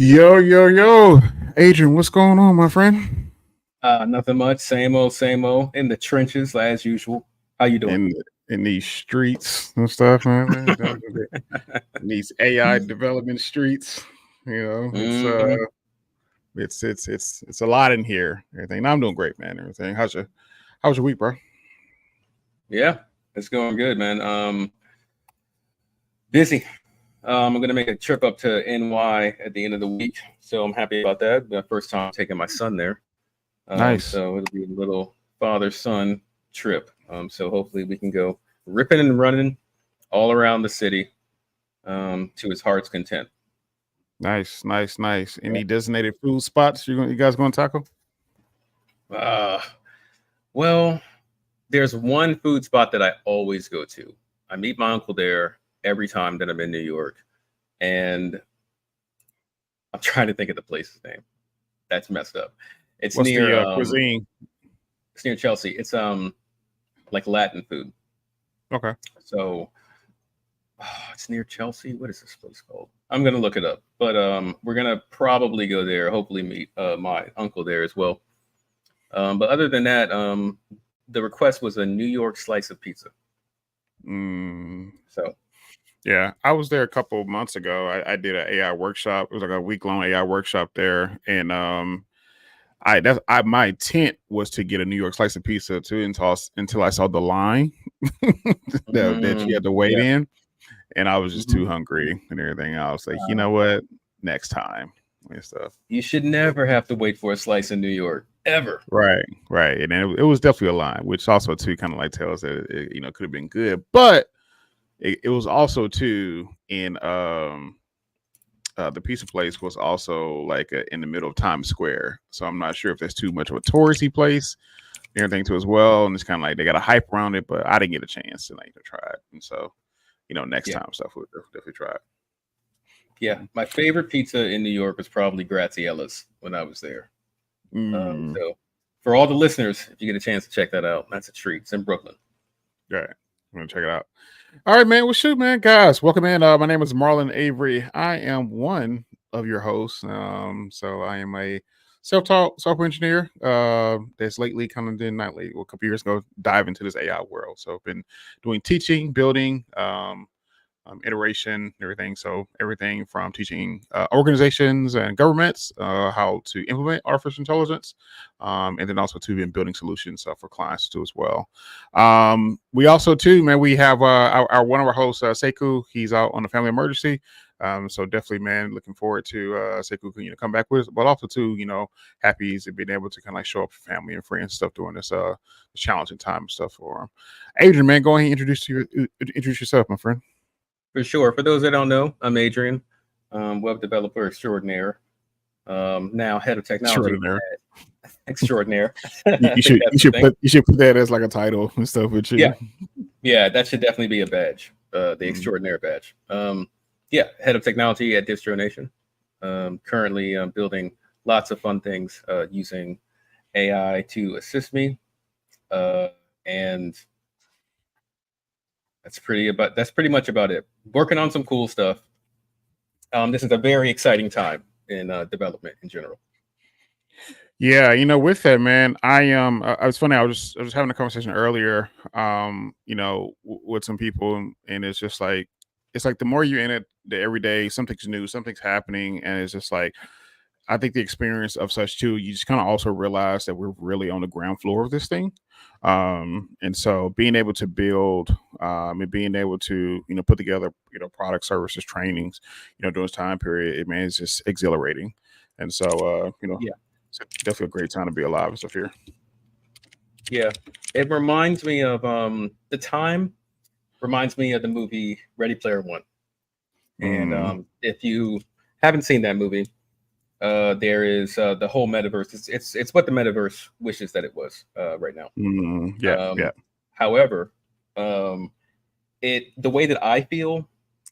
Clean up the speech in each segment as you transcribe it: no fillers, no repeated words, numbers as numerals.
Yo, yo, yo, Adrian, what's going on, my friend? Nothing much. Same old. In the trenches as usual. How you doing? In in these streets and stuff, man. In these AI development streets, it's hmm it's a lot in here. Everything. I'm doing great, man. Everything. How's your week, bro? Yeah, it's going good, man. Busy. I'm gonna make a trip up to NY at the end of the week, so I'm happy about that. The first time taking my son there. Nice, So it'll be a little father-son trip. So hopefully we can go ripping and running all around the city to his heart's content. nice. Yeah. Any designated food spots you guys going to tackle? Uh, well, there's one food spot that I always go to. I meet my uncle there every time that I'm in New York, and I'm trying to think of the place's name. That's messed up. It's What's near the cuisine? it's near Chelsea. It's like Latin food. Okay, So it's near Chelsea. What is this place called? I'm gonna look it up. But we're gonna probably go there. Hopefully meet my uncle there as well. But other than that, the request was a New York slice of pizza. mm, So yeah, I was there a couple of months ago. I did an AI workshop. It was like a week long AI workshop there, and my intent was to get a New York slice of pizza too until I saw the line that you had to wait yeah. in, and I was just too Mhm. hungry and everything. I was like, you Uh, know what, next time and stuff. You should never have to wait for a slice in New York, ever. Right, and it was definitely a line, which also too kind of like tells that could have been good, but it was also too in the pizza place was also like in the middle of Times Square, so I'm not sure if there's too much of a touristy place and everything too as well. And it's kind of like they got a hype around it, but I didn't get a chance to try it. And so, next Yeah, time stuff we'll definitely try it. yeah. My favorite pizza in New York was probably Graziella's when I was there. Mm, So, for all the listeners, if you get a chance to check that out, that's a treat. It's in Brooklyn. right. I'm gonna check it out. All right, man. Well, shoot, man, guys, welcome in. My name is Marlon Avery. I am one of your hosts. So I am a self-taught software engineer. That's lately kind of did not late, well, a couple years ago, dive into this AI world. So I've been doing teaching, building, iteration, everything. So everything from teaching organizations and governments how to implement artificial intelligence, and then also to been building solutions for clients too as well. We also too, man, we have our one of our hosts, Sekou. He's out on a family emergency. So definitely, man, looking forward to Sekou, come back with us, but also too, happy he's been able to kind of like show up for family and friends and stuff during this challenging time and stuff for him. Adrian, man, go ahead and introduce yourself, my friend. For sure. For those that don't know, I'm Adrian, web developer extraordinaire. Now head of technology Extraordinary. extraordinaire. You, I you think should that's the thing. you should put that as like a title and stuff with Yeah, you. yeah. That should definitely be a badge. The Mm. extraordinaire badge. Yeah, head of technology at Distro Nation. Currently building lots of fun things using AI to assist me, and that's pretty much about it. Working on some cool stuff. This is a very exciting time in development in general. Yeah, with that, man, I was funny. I was having a conversation earlier, with some people, and it's like the more you're in it, the every day something's new, something's happening, and it's just like I think the experience of such too, you just kind of also realize that we're really on the ground floor of this thing. And so being able to build and being able to, put together, product services, trainings, during this time period, it man, it's just exhilarating. And so, Yeah, it's definitely a great time to be alive and stuff here. yeah. It reminds me of the time. Reminds me of the movie Ready Player One. And Mm, if you haven't seen that movie, there is the whole metaverse. It's what the metaverse wishes that it was right now. yeah, Um, yeah. However, um, it the way that I feel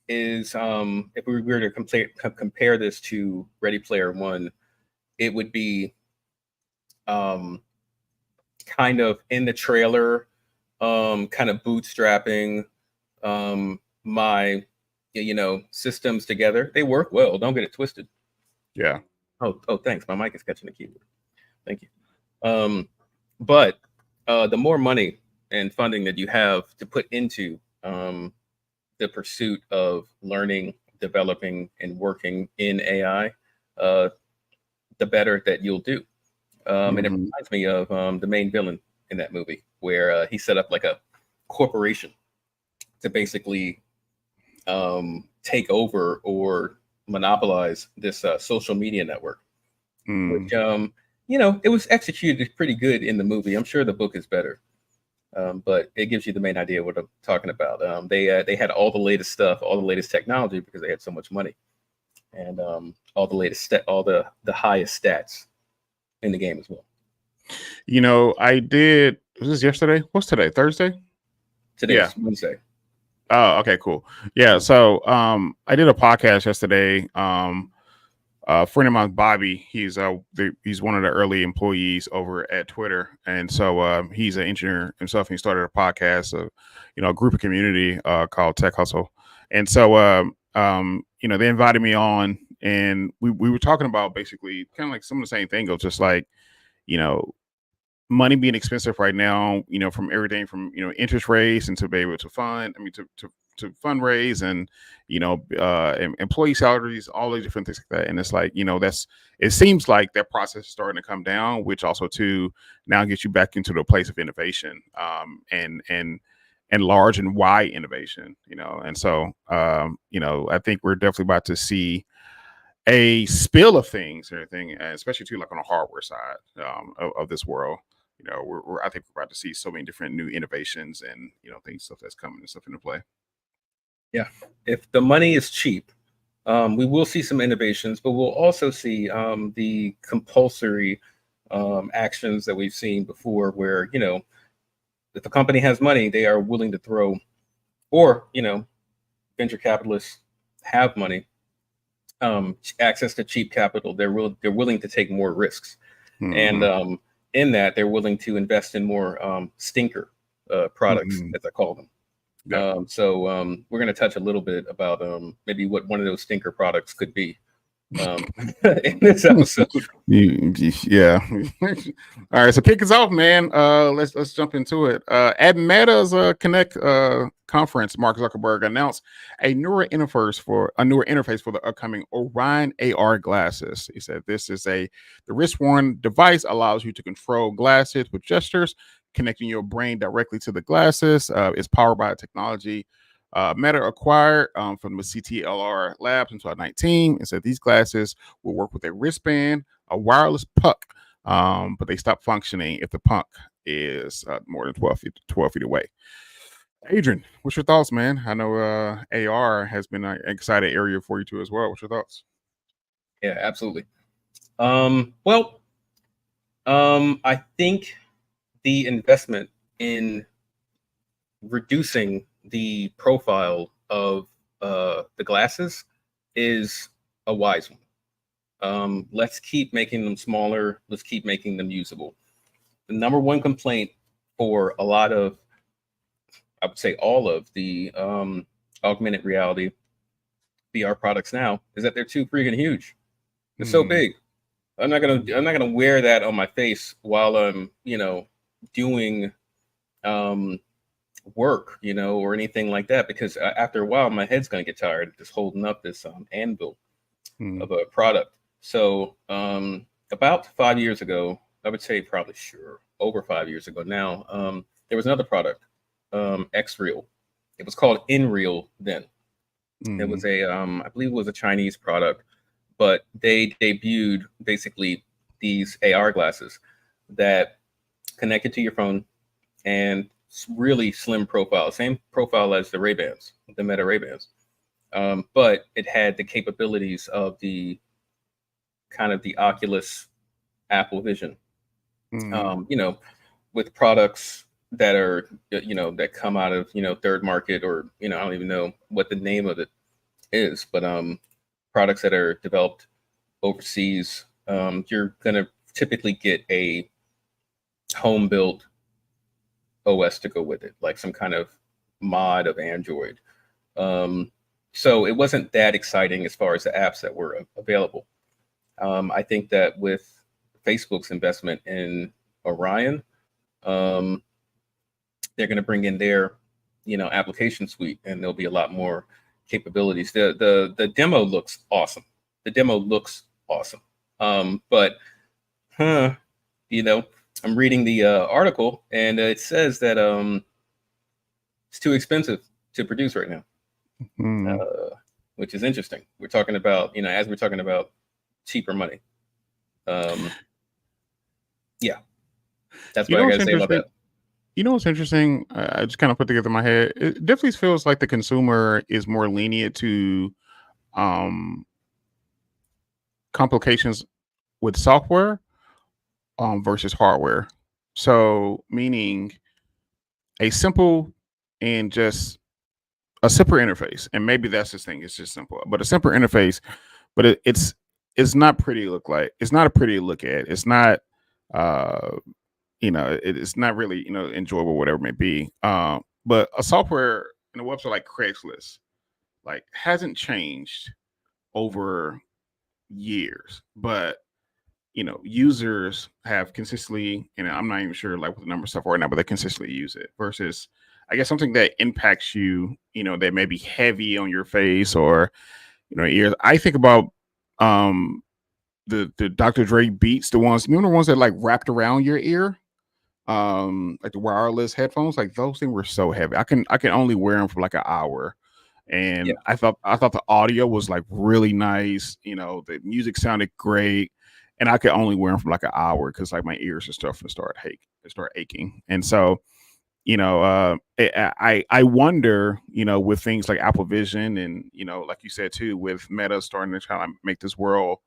is if we were to compare this to Ready Player One, it would be um, kind of in the trailer, kind of bootstrapping my systems together. They work well. Don't get it twisted. Yeah. Oh, thanks. My mic is catching the keyboard. Thank you. But the more money and funding that you have to put into the pursuit of learning, developing, and working in AI, uh, the better that you'll do. And it Mhm. reminds me of the main villain in that movie, where he set up like a corporation to basically take over or monopolize this social media network, Mm. which it was executed pretty good in the movie. I'm sure the book is better, but it gives you the main idea of what I'm talking about. They had all the latest stuff, all the latest technology because they had so much money, and all the all the highest stats in the game as well. I did. Was this yesterday? What's today? Thursday? Yeah. Today's Wednesday. Oh, okay, cool. Yeah. So, I did a podcast yesterday. A friend of mine, Bobby, he's one of the early employees over at Twitter, and so he's an engineer himself. And he started a podcast, a group of community called Tech Hustle, and so they invited me on, and we were talking about basically kind of like some of the same thing of just like you know money being expensive right now, from everything from, interest rates and to be able to fund, I mean, to fundraise and, employee salaries, all these different things like that. And it's like, it seems like that process is starting to come down, which also to now gets you back into the place of innovation, and large and wide innovation, and so, I think we're definitely about to see a spill of things and everything, especially too like on the hardware side of this world. I think we're about to see so many different new innovations and things stuff that's coming and stuff into play. Yeah, if the money is cheap, we will see some innovations, but we'll also see the compulsory actions that we've seen before, where if a company has money, they are willing to throw, or venture capitalists have money, access to cheap capital. They're willing to take more risks, and Mm-hmm. in that they're willing to invest in more stinker products, Mm-hmm. as I call them. Yeah. So we're going to touch a little bit about maybe what one of those stinker products could be um, in this episode. Yeah. All right. So kick us off, man. Let's jump into it. At Meta's Connect conference, Mark Zuckerberg announced a newer interface for the upcoming Orion AR glasses. He said the wrist-worn device allows you to control glasses with gestures, connecting your brain directly to the glasses. It's powered by technology Meta acquired from the CTLR Labs in 2019, and said these glasses will work with a wristband, a wireless puck, but they stop functioning if the puck is more than 12 feet away. Adrian, what's your thoughts, man? I know AR has been an exciting area for you too as well. What's your thoughts? Yeah, absolutely. Well, I think the investment in reducing the profile of the glasses is a wise one. Let's keep making them smaller. Let's keep making them usable. The number one complaint for a lot of, I would say all of the augmented reality VR products now is that they're too freaking huge. They're so Mm, big. I'm not gonna wear that on my face while I'm doing um, work, or anything like that, because after a while my head's gonna get tired just holding up this anvil mm, of a product. So about 5 years ago, I would say probably over 5 years ago now, there was another product, X Real. It was called InReal then. It mm, was I believe it was a Chinese product, but they debuted basically these AR glasses that connected to your phone, and really slim profile, same profile as the Ray-Bans, the Meta Ray-Bans. But it had the capabilities of the kind of the Oculus Apple Vision. mm, Um, you know, with products that are that come out of third market, or I don't even know what the name of it is, but products that are developed overseas, you're gonna typically get a home built OS to go with it, like some kind of mod of Android. Um, so it wasn't that exciting as far as the apps that were available. I think that with Facebook's investment in Orion, they're going to bring in their, application suite, and there'll be a lot more capabilities. The demo looks awesome. The demo looks awesome. But, I'm reading the article, and it says that it's too expensive to produce right now, which is interesting. We're talking about, as we're talking about cheaper money. Yeah, that's what I got to say about that. You know what's interesting? I just kind of put together in my head. It definitely feels like the consumer is more lenient to complications with software versus hardware. So, meaning a simple and just a simpler interface, and maybe that's the thing. It's just simple, but a simpler interface. But it's not pretty to look like. It's not a pretty to look at. It's not. It's not really enjoyable, whatever it may be. But a software and a website like Craigslist like hasn't changed over years, but users have consistently, and I'm not even sure like what the number of stuff right now, but they consistently use it versus I guess something that impacts you, that may be heavy on your face or ears. I think about the Dr. Dre beats, the ones that like wrapped around your ear, like the wireless headphones, like those things were so heavy. I can only wear them for like an hour. And Yeah. I thought the audio was like really nice. The music sounded great, and I could only wear them for like an hour because like my ears and stuff start aching. And so, I wonder, with things like Apple Vision and like you said too, with Meta starting to try to make this world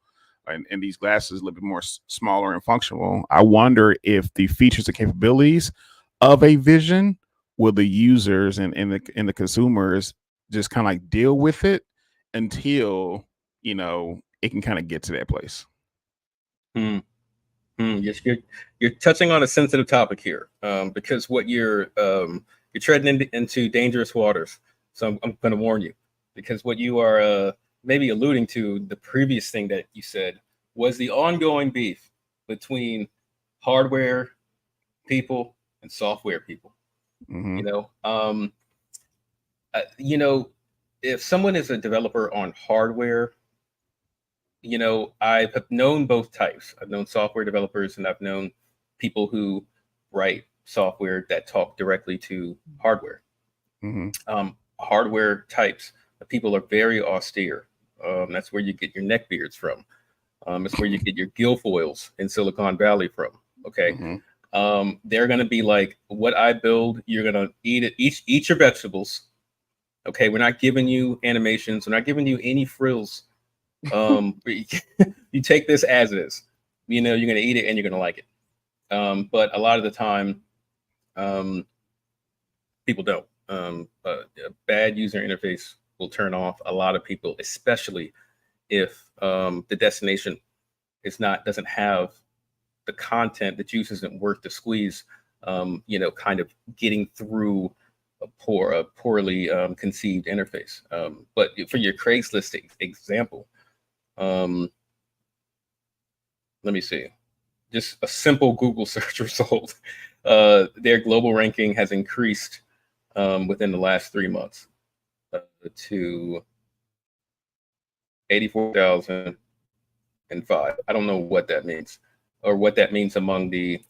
and these glasses a little bit more smaller and functional. I wonder if the features and capabilities of a Vision will the users and the consumers just kind of like deal with it until it can kind of get to that place. Yes, you're touching on a sensitive topic here, because what you're treading into dangerous waters. So I'm going to warn you, because what you are maybe alluding to, the previous thing that you said, was the ongoing beef between hardware people and software people. Mm-hmm. If someone is a developer on hardware, I have known both types. I've known software developers, and I've known people who write software that talk directly to hardware. Mm-hmm. Hardware types, people are very austere. That's where you get your neck beards from. It's where you get your Guilfoyles in Silicon Valley from. Okay. Mm-hmm. They're going to be like, what I build, you're going to eat it. Eat your vegetables. Okay. We're not giving you animations. We're not giving you any frills. You take this as it is. You're going to eat it and you're going to like it. But a lot of the time, people don't. A bad user interface will turn off a lot of people, especially if the destination doesn't have the content, the juice isn't worth the squeeze, kind of getting through a poorly conceived interface. But for your Craigslist example, let me see, just a simple Google search result, their global ranking has increased within the last 3 months to 84,005. I don't know what that means, or what that means among the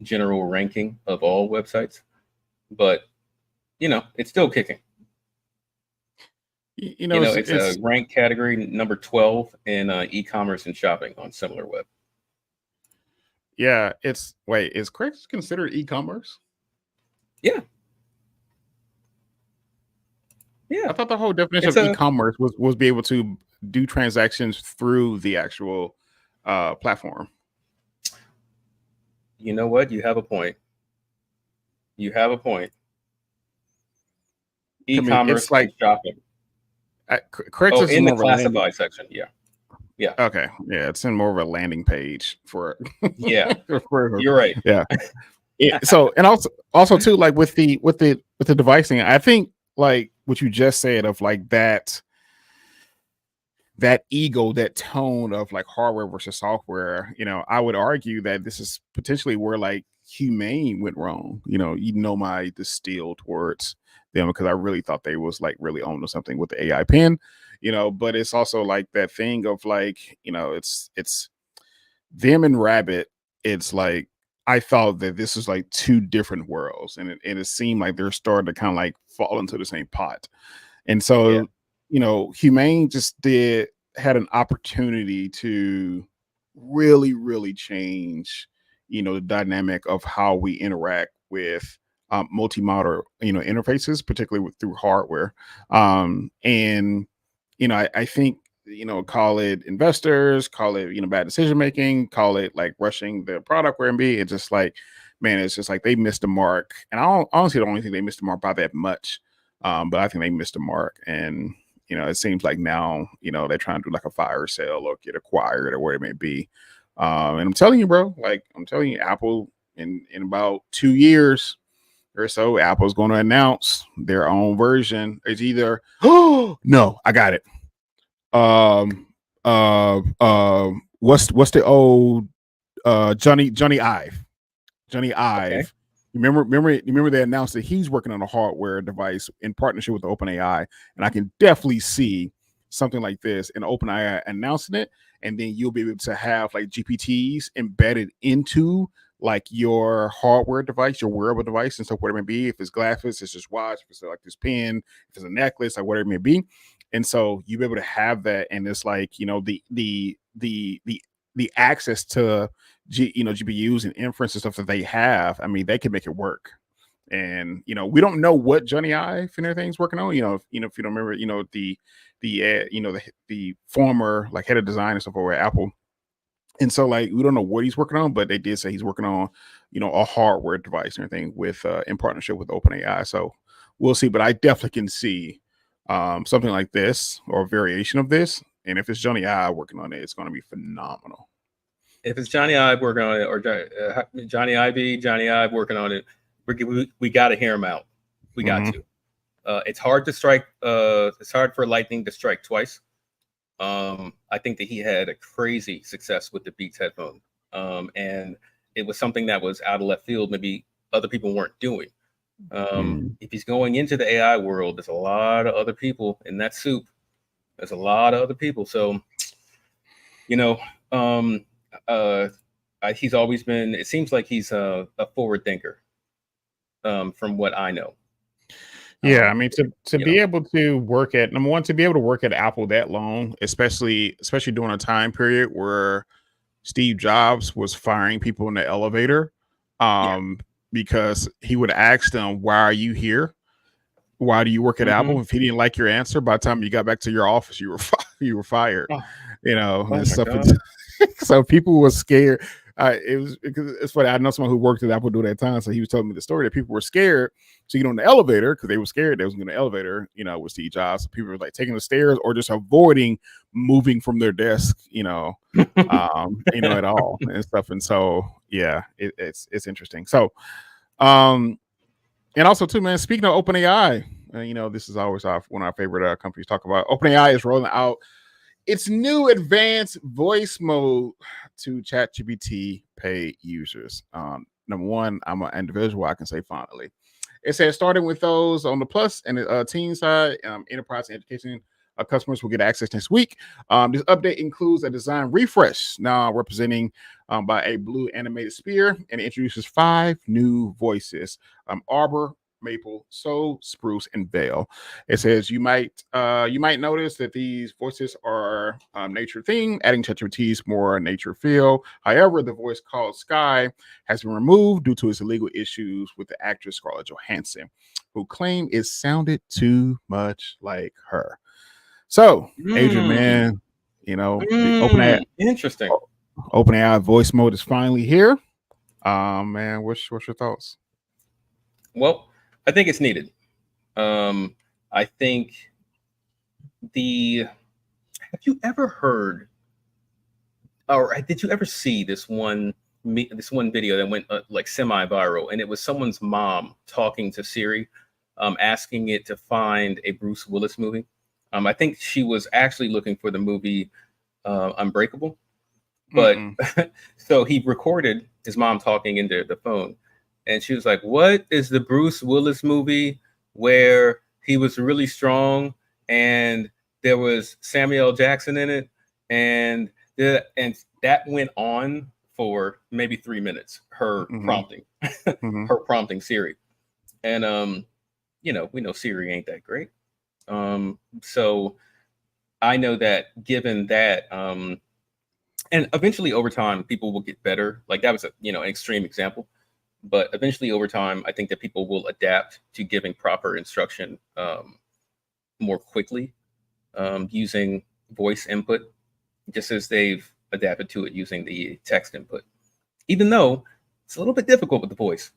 general ranking of all websites, but it's still kicking. It's a ranked category number 12 in e-commerce and shopping on SimilarWeb. Yeah, is Craigslist considered e-commerce? Yeah. I thought the whole definition of e-commerce was be able to do transactions through the actual platform. You know what? You have a point. E-commerce, it's like and shopping. Craigslist in the classified section. Yeah. Okay. Yeah, it's in more of a landing page for. Yeah. You're right. Yeah. So and also too, like with the device thing, I think like what you just said of like that that ego, that tone of like hardware versus software, I would argue that this is potentially where like Humane went wrong. My distill towards them, because I really thought they was like really onto something with the AI pen, but it's also like that thing of like, it's them and Rabbit. It's like I thought that this was like two different worlds, and it seemed like they're starting to kind of like fall into the same pot. And Yeah. so, Humane just had an opportunity to really, really change, the dynamic of how we interact with multi-modal, interfaces, particularly through hardware. And I think, call it investors, call it, bad decision making, call it like rushing the product where it be. It's just like, man, it's just like they missed the mark. And honestly don't think they missed the mark by that much. But I think they missed the mark. And, it seems like now, they're trying to do like a fire sale or get acquired or whatever it may be. And I'm telling you, bro, like I'm telling you, Apple in about 2 years or so, Apple's going to announce their own version. It's either, oh no, I got it. What's the old Johnny Ive? Johnny Okay. Ive. Remember they announced that he's working on a hardware device in partnership with OpenAI, and I can definitely see something like this in OpenAI announcing it, and then you'll be able to have like GPTs embedded into like your hardware device, your wearable device, and stuff, whatever it may be. If it's glasses, it's just watch. If it's like this pen, if it's a necklace, like whatever it may be. And so you'll be able to have that, and it's like the access to GPUs and inference and stuff that they have. I mean, they can make it work. And we don't know what Johnny Ive and everything's working on. If you don't remember, the former like head of design and stuff over at Apple. And so like we don't know what he's working on, but they did say he's working on a hardware device and everything with in partnership with OpenAI. So we'll see. But I definitely can see something like this or a variation of this. And if it's Johnny Ive working on it, it's going to be phenomenal. If it's Johnny Ive working on it, or Johnny Ive working on it, we got to hear him out. We got to. It's hard to strike. It's hard for lightning to strike twice. I think that he had a crazy success with the Beats headphone, and it was something that was out of left field. Maybe other people weren't doing. If he's going into the AI world, there's a lot of other people in that soup. There's a lot of other people. So, he's always been. It seems like he's a forward thinker, from what I know. Yeah, I mean to be able to work at number one, to be able to work at Apple that long, especially during a time period where Steve Jobs was firing people in the elevator, because he would ask them, "Why are you here? Why do you work at Apple?" If he didn't like your answer, by the time you got back to your office, you were fired. And stuff. So people were scared. It's funny. I know someone who worked at Apple during that time, so he was telling me the story that people were scared to get on the elevator because they were scared they was going to elevator, with Steve Jobs. So people were like taking the stairs or just avoiding moving from their desk, at all and stuff. And so, yeah, it's interesting. So, and also too, man. Speaking of OpenAI, this is always one of our favorite companies to talk about. OpenAI is rolling out its new advanced voice mode to ChatGPT paid users. Number one, I'm an individual, I can say fondly. It says starting with those on the plus and the teen side, enterprise and education customers will get access next week. This update includes a design refresh, now representing by a blue animated spear, and it introduces 5 new voices: Arbor, Maple, Soul, Spruce, and Vale. It says you might notice that these voices are nature themed, adding ChatGPT's more nature feel. However, the voice called Sky has been removed due to its legal issues with the actress Scarlett Johansson, who claimed it sounded too much like her. So, Adrian, man, the interesting. OpenAI voice mode is finally here. Man, what's your thoughts? Well, I think it's needed. I think have you ever heard, or did you ever see this one video that went like semi-viral, and it was someone's mom talking to Siri, asking it to find a Bruce Willis movie. I think she was actually looking for the movie Unbreakable, but Mm-mm. so he recorded his mom talking into the phone, and she was like, "What is the Bruce Willis movie where he was really strong and there was Samuel L. Jackson in it?" And and that went on for maybe 3 minutes. Mm-hmm. Mm-hmm. Her prompting Siri, and we know Siri ain't that great. So I know that given that, and eventually over time, people will get better. Like that was an extreme example, but eventually over time, I think that people will adapt to giving proper instruction more quickly using voice input, just as they've adapted to it using the text input. Even though it's a little bit difficult with the voice.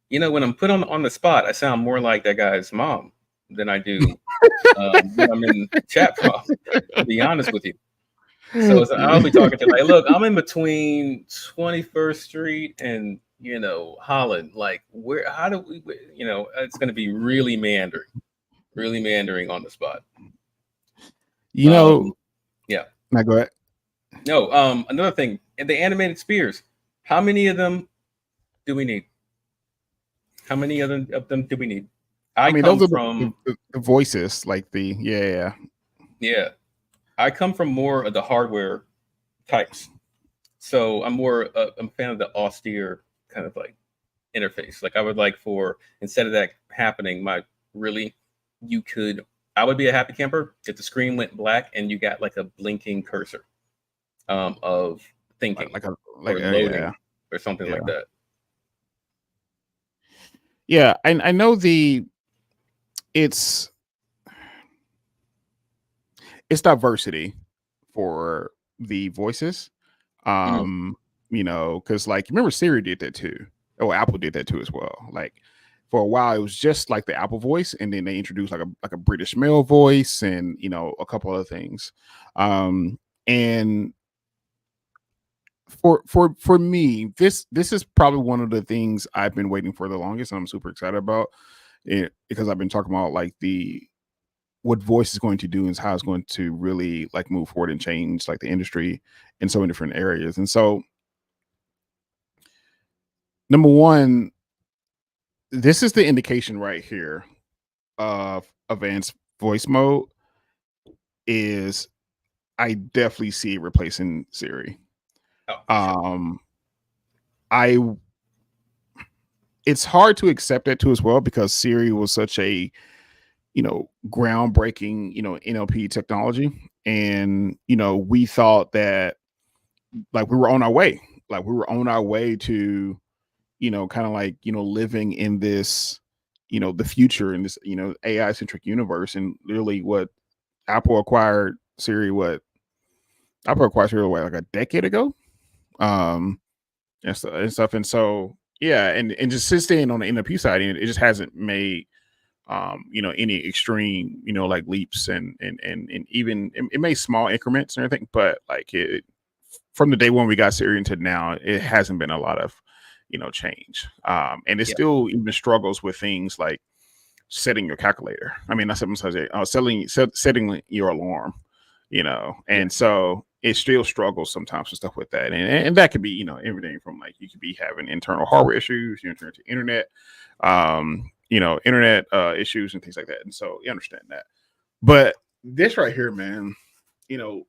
When I'm put on the spot, I sound more like that guy's mom than I do when I'm in chat prompt, to be honest with you. So I'll be talking to like, look, I'm in between 21st Street and Holland. Like, where? How do we? It's going to be really meandering on the spot. You know, Yeah. now go ahead. No. Another thing, the animated spears. How many of them do we need? How many of them do we need? I I mean, come those are from the voices, like the yeah. I come from more of the hardware types. So I'm a fan of the austere kind of like interface. Like I would like for instead of that happening, you could I would be a happy camper if the screen went black and you got like a blinking cursor of thinking or yeah, loading or something yeah, like that. yeah. I know it's it's diversity for the voices. Mhm. Um, because like remember Siri did that too. Oh, Apple did that too as well. Like for a while, it was just like the Apple voice, and then they introduced like a British male voice, and a couple other things. And for me, this is probably one of the things I've been waiting for the longest, and I'm super excited about it because I've been talking about like the what voice is going to do and how it's going to really like move forward and change like the industry in so many different areas. And so number one, this is the indication right here of advanced voice mode is I definitely see it replacing Siri. Oh, for sure. Um I it's hard to accept that too as well because Siri was such a groundbreaking NLP technology, and we thought that like we were on our way, to kind of like living in this the future in this AI centric universe. And literally what Apple acquired Siri what Apple acquired Siri like a decade ago, um and stuff. And so yeah, and just staying on the NLP side, it just hasn't made any extreme like leaps, and even it made small increments and everything, but like it from the day when we got Siri into now, it hasn't been a lot of change. And it Yeah. still even struggles with things like setting your calculator. I mean, not sometimes setting your alarm, Yeah. and so it still struggles sometimes with stuff with that. And that could be, everything from like you could be having internal hardware issues, into internet, internet issues and things like that. And so you understand that. But this right here, man, you know,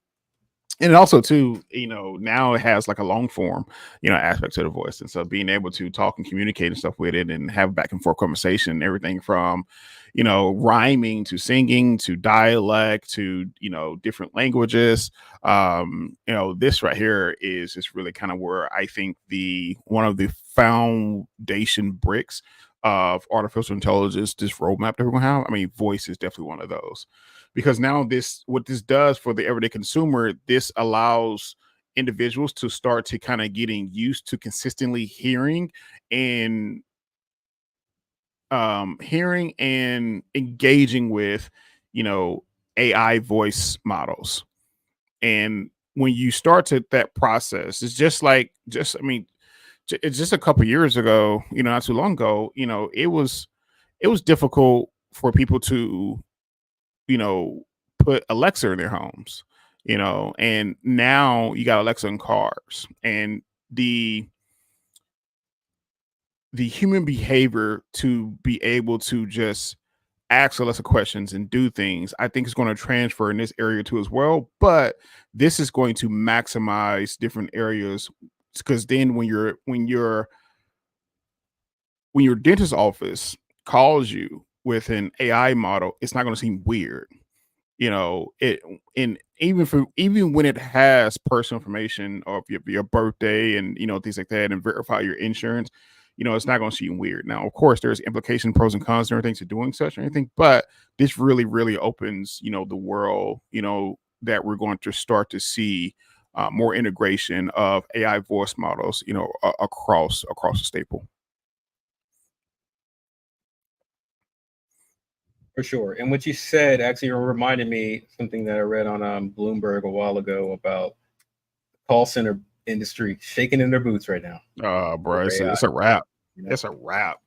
and also too, now it has like a long form aspect to the voice, and so being able to talk and communicate and stuff with it and have back and forth conversation, everything from rhyming to singing to dialect to different languages. This right here is just really kind of where I think the one of the foundation bricks of artificial intelligence, this roadmap that we're gonna have. I mean, voice is definitely one of those, because now what this does for the everyday consumer, this allows individuals to start to kind of getting used to consistently and hearing and engaging with AI voice models. And when you start to that process, it's just I mean, it's just a couple years ago, not too long ago, it was difficult for people to you know put Alexa in their homes, and now you got Alexa in cars, and the human behavior to be able to just ask Alexa questions and do things, I think is going to transfer in this area too as well. But this is going to maximize different areas, because then when your dentist office calls you with an AI model, it's not going to seem weird. It and even when it has personal information of your birthday and things like that, and verify your insurance, it's not going to seem weird. Now, of course, there's implication, pros and cons, and everything to doing such or anything, but this really, really opens the world, that we're going to start to see more integration of AI voice models, across the staple. For sure. And what you said actually reminded me something that I read on Bloomberg a while ago about the call center industry shaking in their boots right now. Bro, it's AI, a wrap. you know? It's a wrap.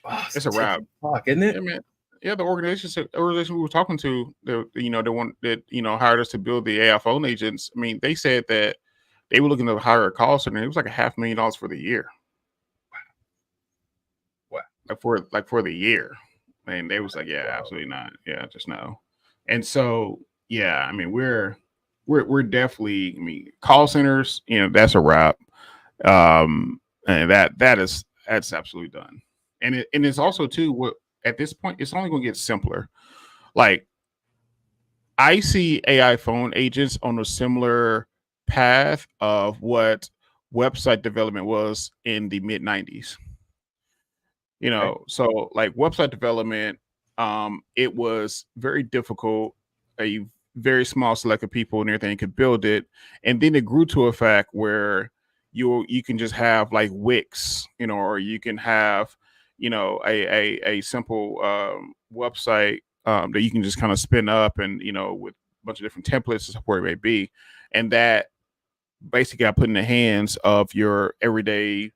Oh, It's a wrap. clock, isn't it? Yeah, man. Yeah, the organization we were talking to, the one that hired us to build the AI phone agents. I mean, they said that they were looking to hire a call center. It was like $500,000 for the year. Wow. Like for the year. And they was like, yeah, Wow. absolutely not. Yeah, just no. And so, yeah, I mean, we're definitely. I mean, call centers. That's a wrap. And that's absolutely done. And it's also too, what at this point it's only going to get simpler. Like, I see AI phone agents on a similar path of what website development was in the mid 90s. Okay. So like website development, it was very difficult. A very small select of people and everything could build it, and then it grew to a fact where you can just have like Wix, or you can have a simple website that you can just kind of spin up, and with a bunch of different templates and where it may be, and that basically got put in the hands of your everyday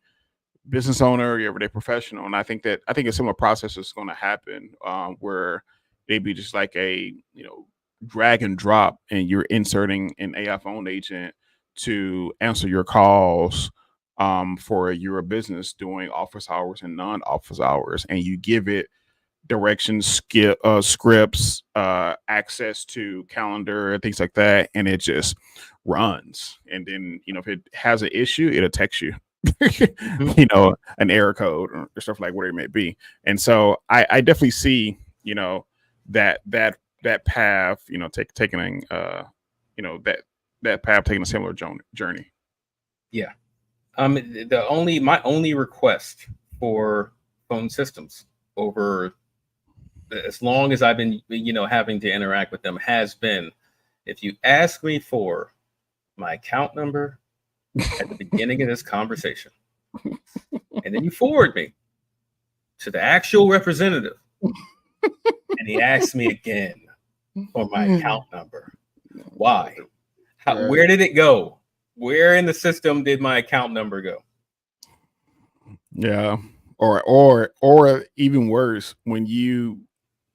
business owner, your everyday professional. And I think a similar process is going to happen, where they be just like a drag and drop, and you're inserting an AI phone agent to answer your calls, for your business during office hours and non-office hours, and you give it directions, scripts, access to calendar, things like that, and it just runs. And then if it has an issue, it'll text you, an error code or stuff like whatever it may be. And so I definitely see that path, taking that path, taking a similar journey. Yeah. My only request for phone systems over as long as I've been, having to interact with them has been, if you ask me for my account number at the beginning of this conversation, and then you forward me to the actual representative, and he asks me again for my account number. Why? Where did it go? Where in the system did my account number go? Yeah. Or even worse, when you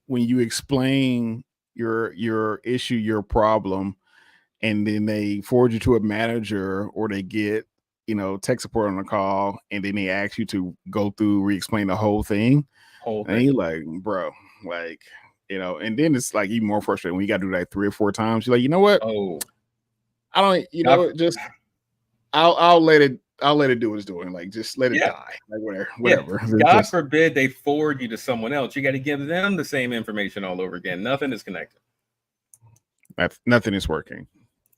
explain your issue, your problem, and then they forward you to a manager, or they get tech support on the call, and then they ask you to go through re-explain the whole thing. And you're like, bro, like, and then it's like even more frustrating when you got to do that 3 or 4 times. You're like, you know what? Oh, I don't, just I'll let it do what it's doing. Like, just let it die. Like, whatever. Yeah. God forbid they forward you to someone else. You got to give them the same information all over again. Nothing is connected. Nothing is working.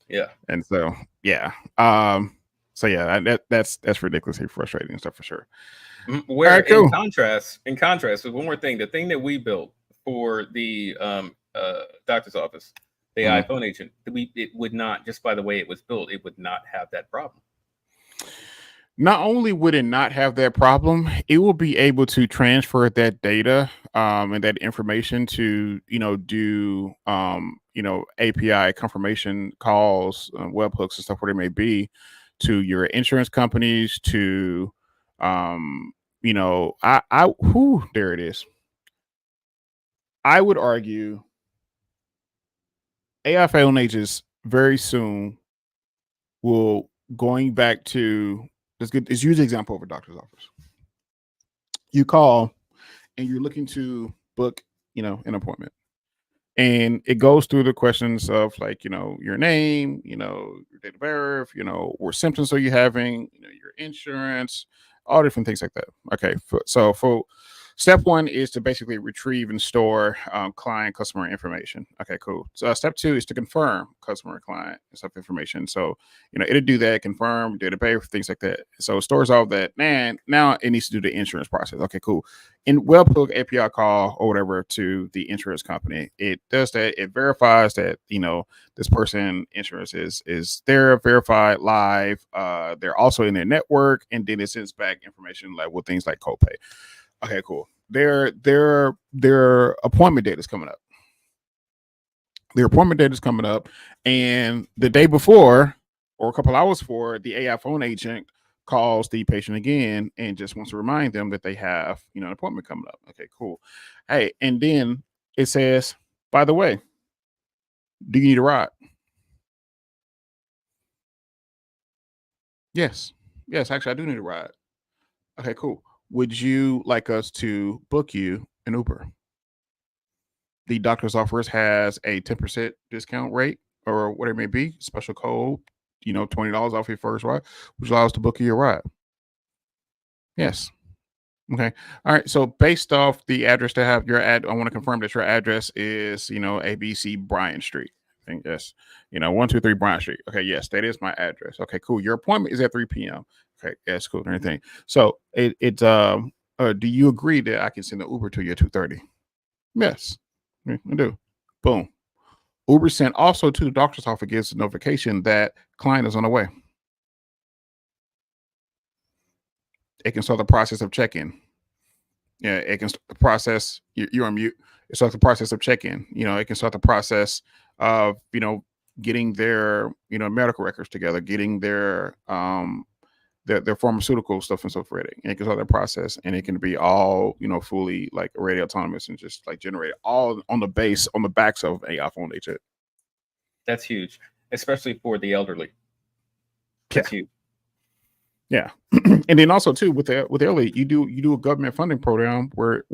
Yeah. And so, yeah. So yeah, that's ridiculously frustrating and stuff for sure. Where, right, cool. in contrast, with one more thing, the thing that we built for the doctor's office, the iPhone agent, it would not, just by the way it was built, it would not have that problem. Not only would it not have that problem, it will be able to transfer that data, and that information to do API confirmation calls, webhooks and stuff, whatever it may be, to your insurance companies, to there it is. I would argue AI phone agents very soon will going back to let's use the example of a doctor's office. You call and you're looking to book, an appointment. And it goes through the questions of like, your name, your date of birth, what symptoms are you having, your insurance, all different things like that. Okay. So for step one is to basically retrieve and store client customer information. Okay, cool. So step two is to confirm customer client stuff information. So it'll do that, confirm, date of birth, things like that. So it stores all that. Man, now it needs to do the insurance process. Okay, cool. And webhook API call or whatever to the insurance company. It does that. It verifies that this person insurance is there, verified live. They're also in their network, and then it sends back information like with things like copay. Okay, cool. Their appointment date is coming up. Their appointment date is coming up, and the day before or a couple hours before, the AI phone agent calls the patient again and just wants to remind them that they have an appointment coming up. Okay, cool. Hey, and then it says, by the way, do you need a ride? Yes. Yes, actually, I do need a ride. Okay, cool. Would you like us to book you an Uber? The doctor's office has a 10% discount rate or whatever it may be, special code, $20 off your first ride, which allows to book you a ride. Yes. Okay. All right. So based off the address to have your I want to confirm that your address is, ABC Bryant Street. I think yes, 123 Bryant Street. Okay. Yes, that is my address. Okay, cool. Your appointment is at 3 p.m. Okay, that's cool. And everything. So do you agree that I can send the Uber to you at 2:30? Yes, I do. Boom. Uber sent also to the doctor's office gives a notification that client is on the way. It can start the process of check-in. Yeah, it can start the process. You're on mute. It starts the process of check-in. It can start the process of getting their medical records together, getting their pharmaceutical stuff and stuff ready. And it can start that process, and it can be all fully like already autonomous and just like generated all on the backs of AI phone agent. That's huge, especially for the elderly. That's huge. Yeah, and then also too with elderly, you do a government funding program where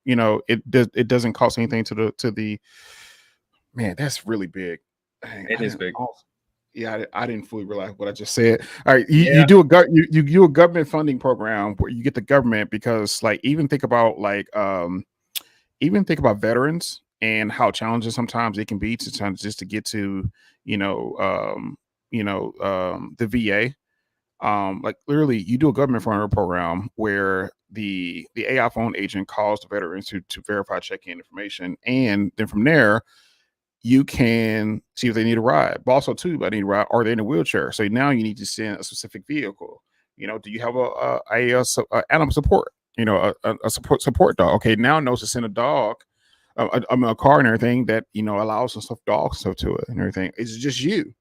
it doesn't cost anything to the man. That's really big. It is big. Yeah, I didn't fully realize what I just said. All right, you Yeah. do you do a government funding program where you get the government because like even think about veterans and how challenging sometimes it can be just to get to the VA. Like literally you do a government funded program where the AI phone agent calls the veterans to verify check-in information, and then from there you can see if they need a ride. But also too, I need a ride. Are they in a wheelchair? So now you need to send a specific vehicle. Do you have a animal support? A support dog. Okay, now it knows to send a dog, a car and everything that allows some stuff dogs stuff to it and everything. It's just you.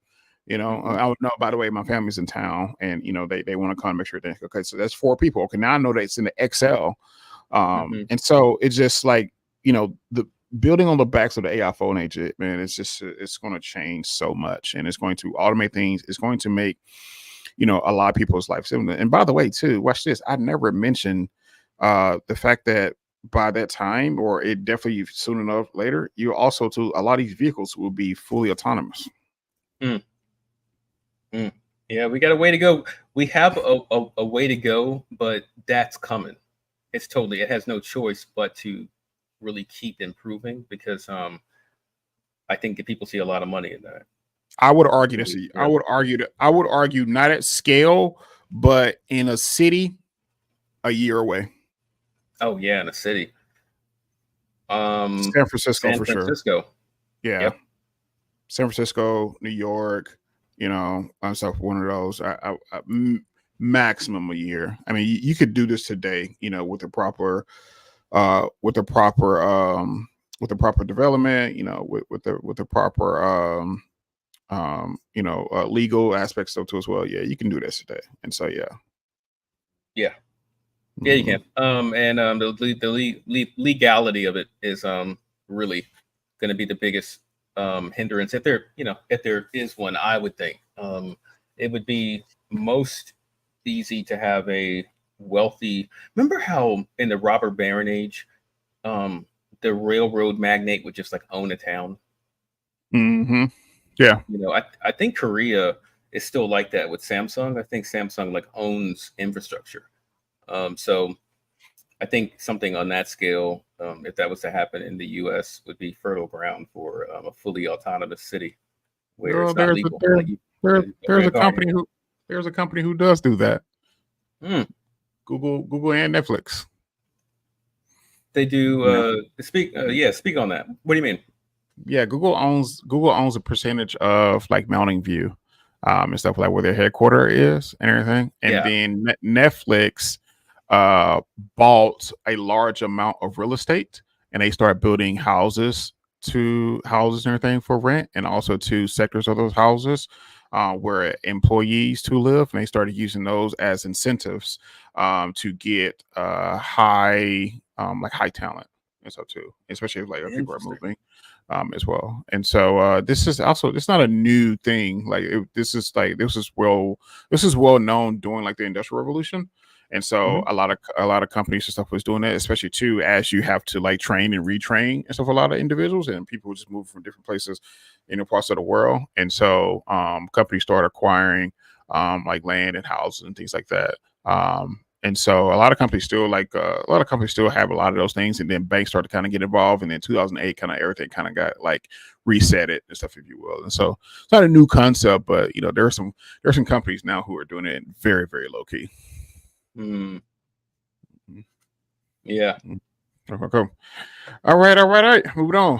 I would know. By the way, my family's in town, and they want to come make sure they okay. So that's 4 people. Okay, now I know that it's in the XL, and so it's just like the building on the backs of the AI phone agent, man. It's going to change so much, and it's going to automate things. It's going to make a lot of people's life similar. And by the way, too, watch this. I never mentioned the fact that by that time, or it definitely soon enough later, you also too a lot of these vehicles will be fully autonomous. Yeah, we got a way to go. We have a way to go, but that's coming. It has no choice but to really keep improving because I think that people see a lot of money in that. I would argue this. I would argue not at scale, but in a city, a year away. Oh yeah, in a city. San Francisco for sure. Yeah. Yep. San Francisco, New York, I'm stuff one of those. Maximum a year. I mean, you could do this today, with the proper development, with the proper legal aspects of it as well. Yeah, you can do this today. And so yeah, you can. And the legality of it is really going to be the biggest hindrance, if there is one, I would think it would be most easy to have a wealthy. Remember how in the robber baron age, the railroad magnate would just like own a town. Mm-hmm. Yeah. I think Korea is still like that with Samsung. I think Samsung like owns infrastructure. So I think something on that scale, if that was to happen in the U.S., would be fertile ground for a fully autonomous city where Well, it's not legal. Like there's a company who does do that. Google and Netflix. They do speak on that. What do you mean? Yeah, Google owns a percentage of like Mountain View, and stuff like where their headquarter is and everything. And then Netflix bought a large amount of real estate, and they started building houses and everything for rent, and also to sectors of those houses where employees to live, and they started using those as incentives to get high talent and so too, especially if like people are moving as well. And so this is also, it's not a new thing. Like this is well known during like the Industrial Revolution. And so a lot of companies and stuff was doing that, especially too, as you have to like train and retrain and stuff, a lot of individuals and people just move from different places in parts of the world. And so companies start acquiring like land and houses and things like that. And so a lot of companies still have a lot of those things, and then banks started to kind of get involved, and then 2008 kind of everything kind of got like reset it and stuff, if you will. And so it's not a new concept, but there are some companies now who are doing it very, very low key. Yeah. Okay. All right. Moving on.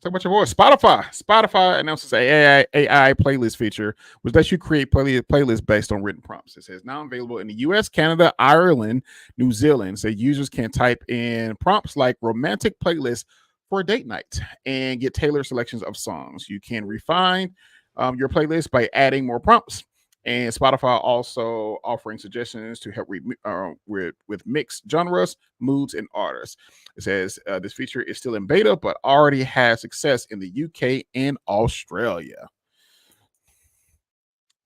Talk about your boy Spotify. Spotify announces a AI playlist feature, which lets you create playlists based on written prompts. It says now available in the U.S., Canada, Ireland, New Zealand. So users can type in prompts like romantic playlist for a date night and get tailored selections of songs. You can refine your playlist by adding more prompts. And Spotify also offering suggestions to help with mixed genres, moods, and artists. It says this feature is still in beta, but already has success in the UK and Australia.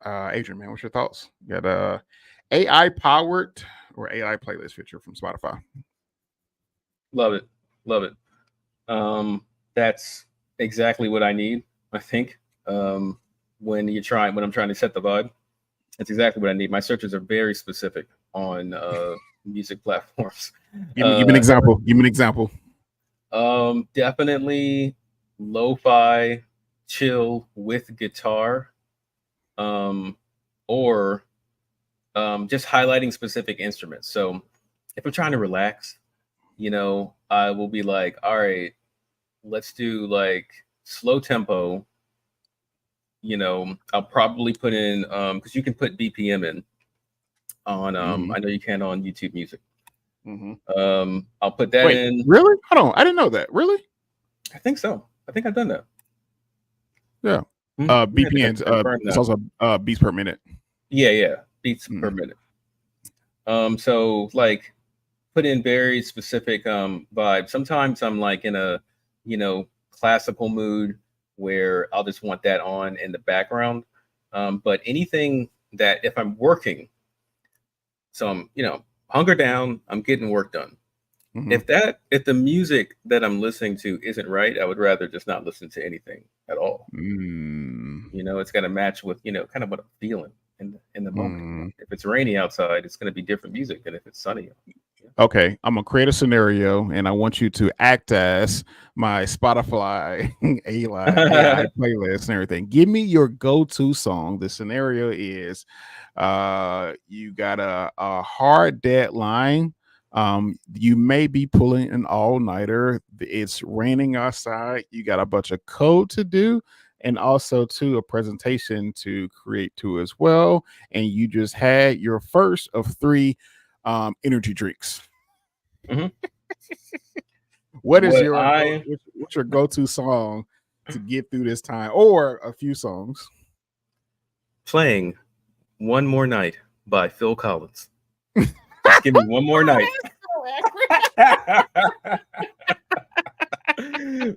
Adrian, man, what's your thoughts? You got a AI powered or AI playlist feature from Spotify. Love it. That's exactly what I need, I think. When I'm trying to set the vibe. That's exactly what I need. My searches are very specific on music platforms. Give me an example. Definitely lo-fi, chill with guitar, or just highlighting specific instruments. So if I'm trying to relax, I will be like, all right, let's do like slow tempo. I'll probably put in because you can put BPM in on I know you can on YouTube Music. I'll put that in. Really? Hold on, I didn't know that. Really? I think so. I think I've done that. Yeah. BPMs. It's also beats per minute. Yeah, beats per minute. So like put in very specific vibe. Sometimes I'm like in a classical mood where I'll just want that on in the background. But anything that if I'm working, so I'm, hunker down, I'm getting work done. If the music that I'm listening to isn't right, I would rather just not listen to anything at all. It's got to match with, kind of what I'm feeling in the moment. If it's rainy outside, it's going to be different music than if it's sunny. Okay, I'm gonna create a scenario, and I want you to act as my Spotify AI playlist and everything. Give me your go-to song. The scenario is, you got a hard deadline. You may be pulling an all-nighter. It's raining outside. You got a bunch of code to do, and also a presentation to create too as well. And you just had your first of 3 energy drinks. What's your go-to song to get through this time, or a few songs? Playing One More Night by Phil Collins. Just give me one more night.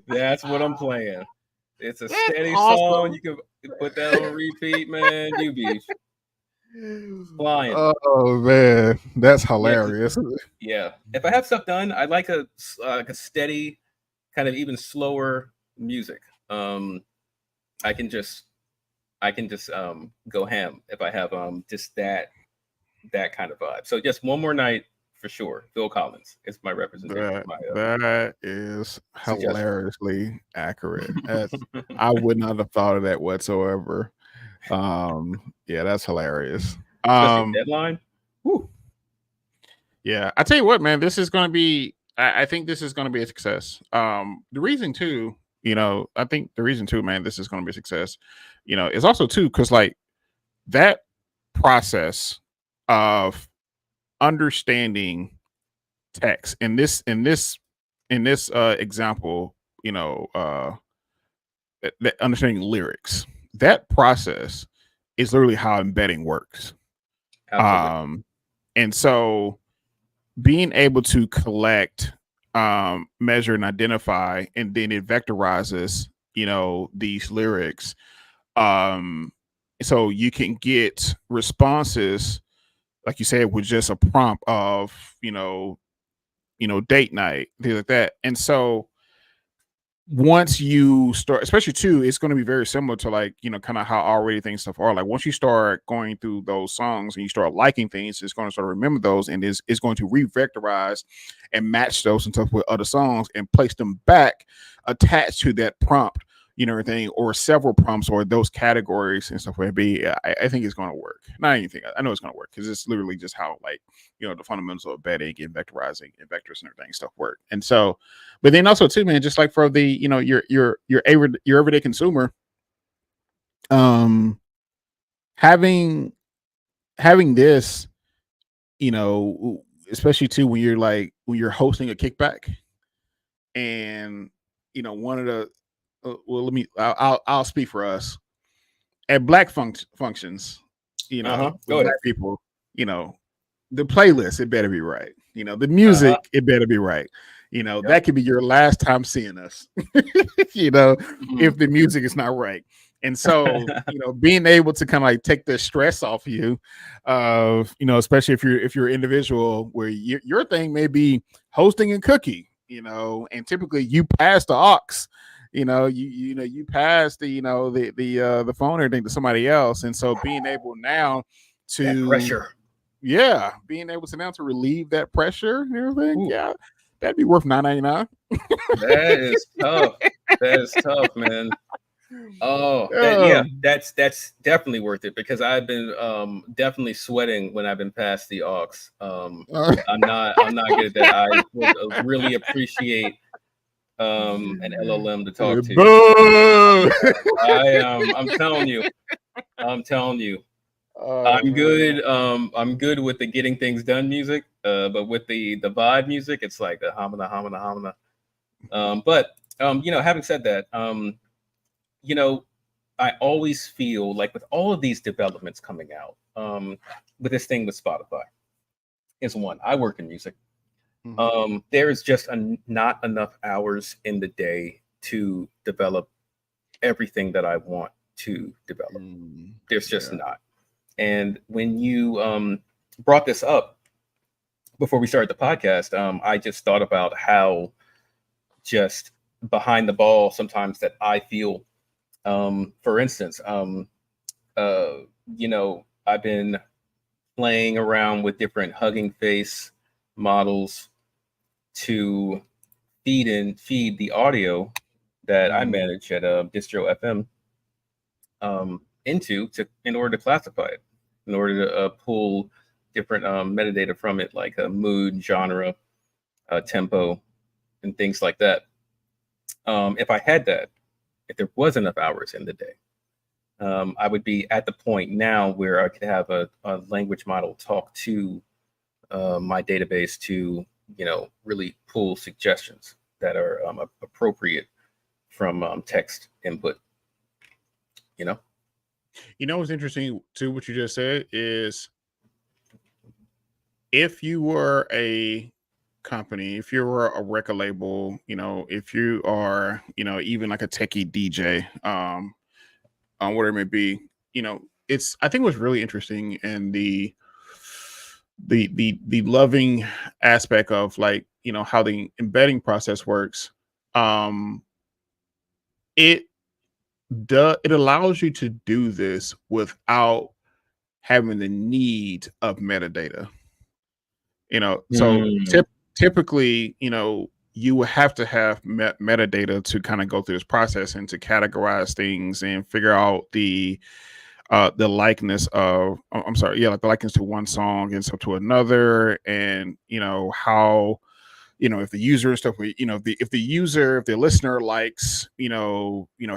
That's what I'm playing. It's a That's steady song. awesome. You can put that on repeat, man. You be flying. Oh man, that's Yeah, hilarious. yeah. If I have stuff done, I like a steady, kind of even slower music. Um, I can just go ham if I have just that kind of vibe. So just one more night for sure. Phil Collins is my representation, That my that is suggestion. hilariously accurate. That's I would not have thought of that whatsoever. Yeah, that's hilarious. Especially Um, Deadline. Whew. yeah, I tell you what, man, this is going to be. I think this is going to be a success. The reason too, I think the reason too, man, this is going to be a success. Is also too because like that process of understanding text in this example, that understanding lyrics, that process is literally how embedding works. Absolutely. And so being able to collect, measure, and identify, and then it vectorizes, these lyrics. Um, so you can get responses, like you said, with just a prompt of, date night, things like that. And so once you start, especially too, it's going to be very similar to like, kind of how already things stuff are. Like once you start going through those songs and you start liking things, it's going to sort of remember those and is going to re-vectorize and match those and stuff with other songs and place them back attached to that prompt, everything, or several prompts or those categories and stuff. Would be, I think it's going to work. Not anything. I know it's going to work because it's literally just how like, the fundamentals of embedding and vectorizing and vectors and everything stuff work. And so, but then also too, man, just like for the your everyday consumer, um, having this, especially too when you're like when you're hosting a kickback, and one of the well, I'll speak for us at black functions, with Go ahead. black people, you know, the playlist, it better be right. The Uh huh. music, it better be right. Yep. That could be your last time seeing us, you know, Mhm. if the music is not right. And so, being able to kind of like take the stress off you of, especially if you're an individual where your thing may be hosting and cooking, and typically you pass the aux, you pass the phone or anything to somebody else. And so being able now That to pressure. yeah, being able to now to relieve that pressure and everything, Ooh, yeah, that'd be worth $9.99. that is tough. That is tough, man. Oh, that Yeah. yeah, that's definitely worth it because I've been definitely sweating when I've been past the aux. I'm not good at that. I would really appreciate an LLM to talk to. Boo! I'm telling you. I'm telling you. Oh I'm man. good. I'm good with the getting things done music. But with the vibe music, it's like the hamana hamana hamana. Having said that, you know, I always feel like with all of these developments coming out, with this thing with Spotify, is one. I work in music. Mhm. There is just not enough hours in the day to develop everything that I want to develop. There's just Yeah. not. And when you brought this up before we started the podcast, I just thought about how just behind the ball sometimes that I feel. For instance, uh, I've been playing around with different Hugging Face models to feed the audio that I Mhm. manage at Distro FM into to in order to classify it, in order to pull different metadata from it, like mood, genre, tempo, and things like that. If I had that, if there was enough hours in the day, I would be at the point now where I could have a language model talk to my database to, really pull suggestions that are appropriate from text input. You know, What's interesting too? What you just said is if you were a company, if you're a record label, if you are, even like a techie DJ, on whatever it may be, it's I think what's really interesting and the loving aspect of like, how the embedding process works. Um, it it allows you to do this without having the need of metadata. So Mm. typically, you will have to have metadata to kind of go through this process and to categorize things and figure out the likeness of I'm sorry, yeah, like the likeness to one song and so to another, and how if the user and stuff, if the listener likes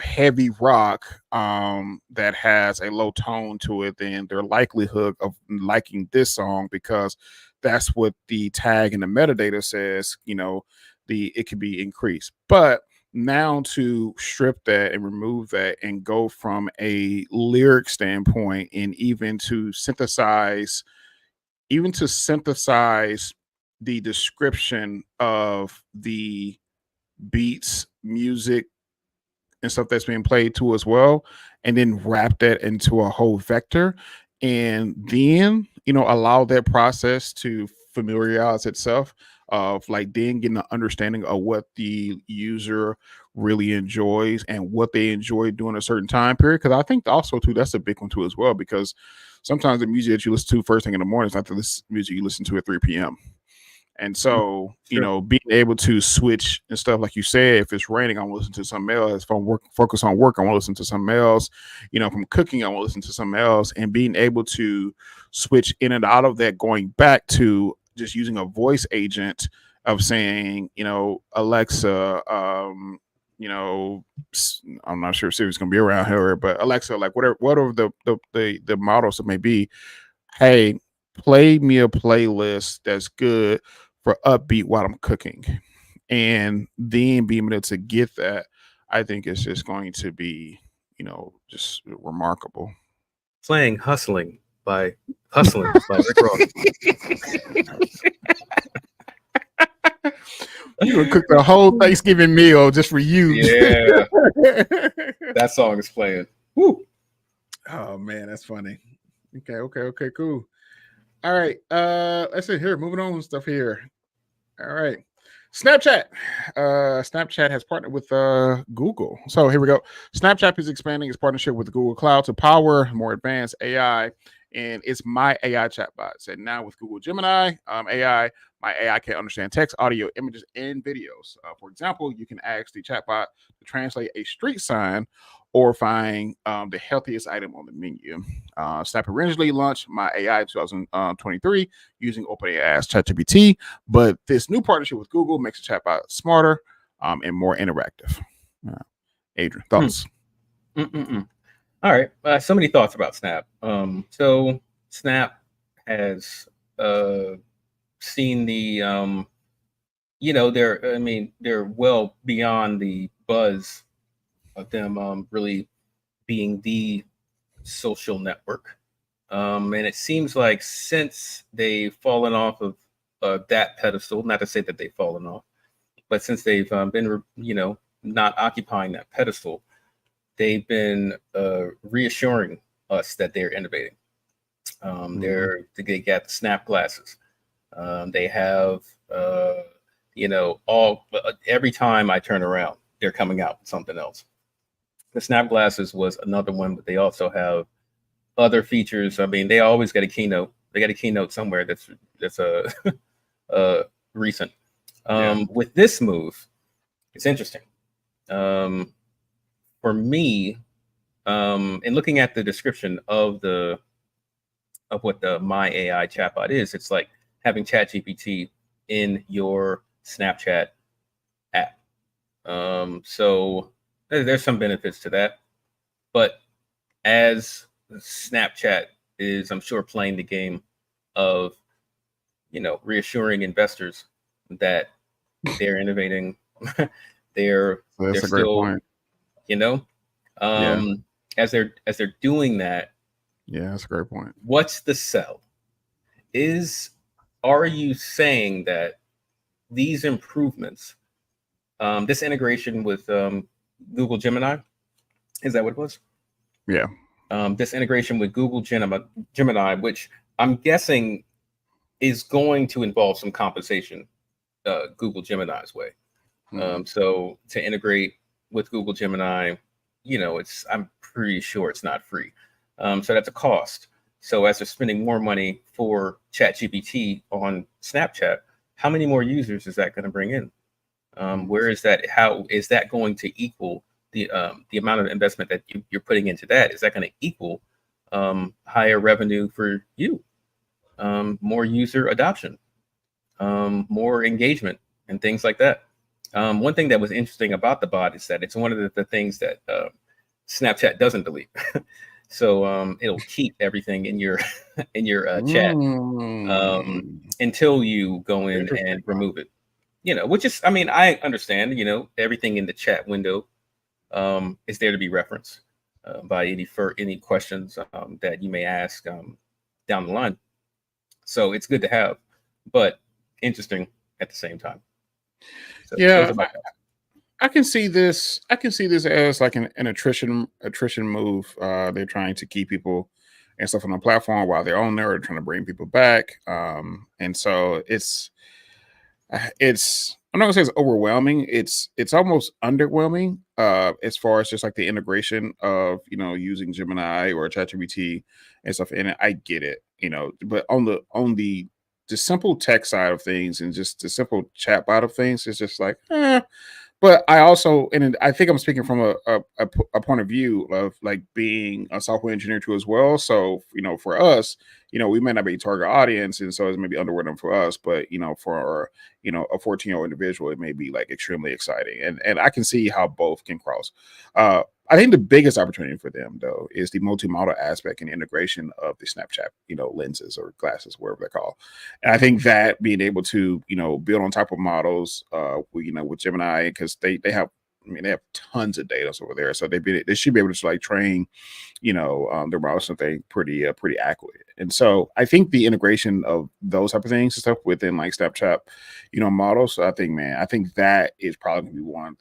heavy rock that has a low tone to it, then their likelihood of liking this song, because that's what the tag in the metadata says, it could be increased. But now to strip that and remove that and go from a lyric standpoint and even to synthesize the description of the beats, music, and stuff that's being played to as well, and then wrap that into a whole vector, and then allow that process to familiarize itself of like then getting an understanding of what the user really enjoys and what they enjoy during a certain time period. Because I think also too that's a big one too as well, because sometimes the music that you listen to first thing in the morning is not the music you listen to at 3 p.m. And so, Sure. being able to switch and stuff, like you said, if it's raining, I want to listen to something else. If I'm focus on work, I want to listen to something else. If I'm cooking, I want to listen to something else. And being able to switch in and out of that, going back to just using a voice agent of saying, Alexa, I'm not sure if Siri's going to be around here, but Alexa, like whatever the models it may be, hey, play me a playlist that's good for upbeat while I'm cooking. And then being able to get that, I think is just going to be, just remarkable. Playing Hustling by Rick Ross. You would cook the whole Thanksgiving meal just for you. Yeah, that song is playing. Woo. Oh man, that's funny. Okay, cool. All right. Let's see here. Moving on stuff here. All right. Snapchat. Snapchat has partnered with Google. So here we go. Snapchat is expanding its partnership with Google Cloud to power more advanced AI and it's my AI chatbot. And now with Google Gemini AI, my AI can understand text, audio, images, and videos. For example, you can ask the chatbot to translate a street sign or find the healthiest item on the menu. Snap originally launched my AI in 2023 using OpenAI's ChatGPT, but this new partnership with Google makes the chatbot smarter and more interactive. Adrian, thoughts? All right. So many thoughts about Snap. So Snap has seen the they're well beyond the buzz of them really being the social network. And it seems like since they've fallen off of that pedestal, not to say that they've fallen off, but since they've been, not occupying that pedestal, they've been reassuring us that they're innovating. They got the Snap glasses. They have, every time I turn around, they're coming out with something else. The Snap glasses was another one, but they also have other features. I mean, they always get a keynote. They got a keynote somewhere that's recent. With this move, it's interesting. For me, in looking at the description of what the My AI chatbot is, it's like having ChatGPT in your Snapchat app. So there's some benefits to that, but as Snapchat is, I'm sure, playing the game of, reassuring investors that they're innovating, they're still, point. As they're doing that. Yeah, that's a great point. What's the sell? Are you saying that these improvements, this integration with Google Gemini, is that what it was? Yeah. This integration with Google Gemini, which I'm guessing is going to involve some compensation, Google Gemini's way. So to integrate with Google Gemini, I'm pretty sure it's not free. So that's a cost. So as they're spending more money for ChatGPT on Snapchat, how many more users is that going to bring in? Where is that? How is that going to equal the amount of investment that you're putting into that? Is that going to equal higher revenue for you? More user adoption, more engagement, and things like that. One thing that was interesting about the bot is that it's one of the things that Snapchat doesn't delete. So it'll keep everything in your chat until you go in and remove it. Which is, I mean, I understand. Everything in the chat window is there to be referenced by any questions that you may ask down the line. So it's good to have, but interesting at the same time. So yeah, I can see this. I can see this as like an attrition move. They're trying to keep people and stuff on the platform while they're on there, or trying to bring people back. And so it's I'm not gonna say it's overwhelming. It's almost underwhelming as far as just like the integration of using Gemini or ChatGPT and stuff. And I get it, but on the simple tech side of things and just the simple chatbot of things, it's just like, But I also, and I think I'm speaking from a point of view of like being a software engineer too as well. So for us, we may not be target audience, and so it's maybe underwhelming for us. But for a 14-year-old individual, it may be like extremely exciting, and I can see how both can cross. I think the biggest opportunity for them though is the multi-modal aspect and integration of the Snapchat, lenses or glasses, whatever they're called. And I think that being able to, build on top of models, with Gemini, because they have, they have tons of data over there, so they should be able to like train, their models something pretty accurate. And so I think the integration of those type of things and stuff within like Snapchat, models. So I think that is probably gonna be one of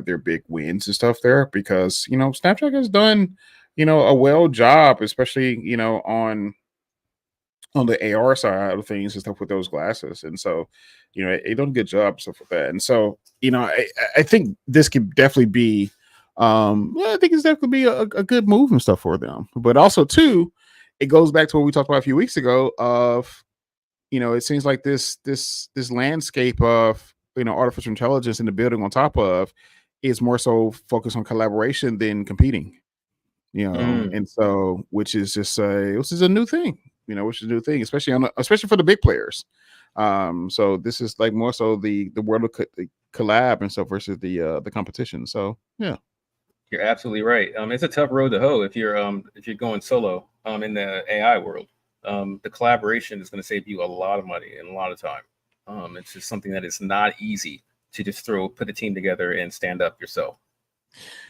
their big wins and stuff there, because Snapchat has done a well job, especially on the AR side of things and stuff with those glasses. And so, they done a good job stuff with that. And so, I think this could definitely be, I think it's definitely be a good move and stuff for them. But also too, it goes back to what we talked about a few weeks ago of, it seems like this landscape of, artificial intelligence and the building on top of is more so focused on collaboration than competing. And so which is a new thing, which is a new thing, especially for the big players. So this is like more so the world of collab and stuff versus the competition. So yeah, you're absolutely right. It's a tough road to hoe if you're going solo in the AI world. The collaboration is going to save you a lot of money and a lot of time. It's just something that is not easy to just put a team together and stand up yourself.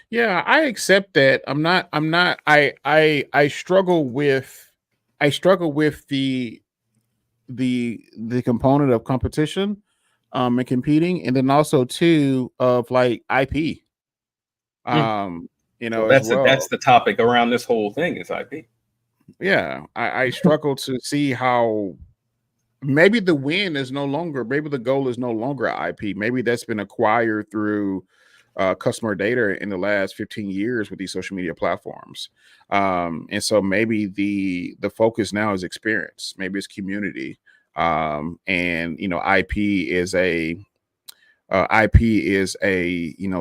yeah, I accept that. I struggle with the component of competition and competing, and then also too of like IP Well, as that's well. the topic around this whole thing is IP. Yeah, I struggle to see how maybe the win is no longer, maybe the goal is no longer IP. Maybe that's been acquired through customer data in the last 15 years with these social media platforms. And so maybe the focus now is experience, maybe it's community. And IP is a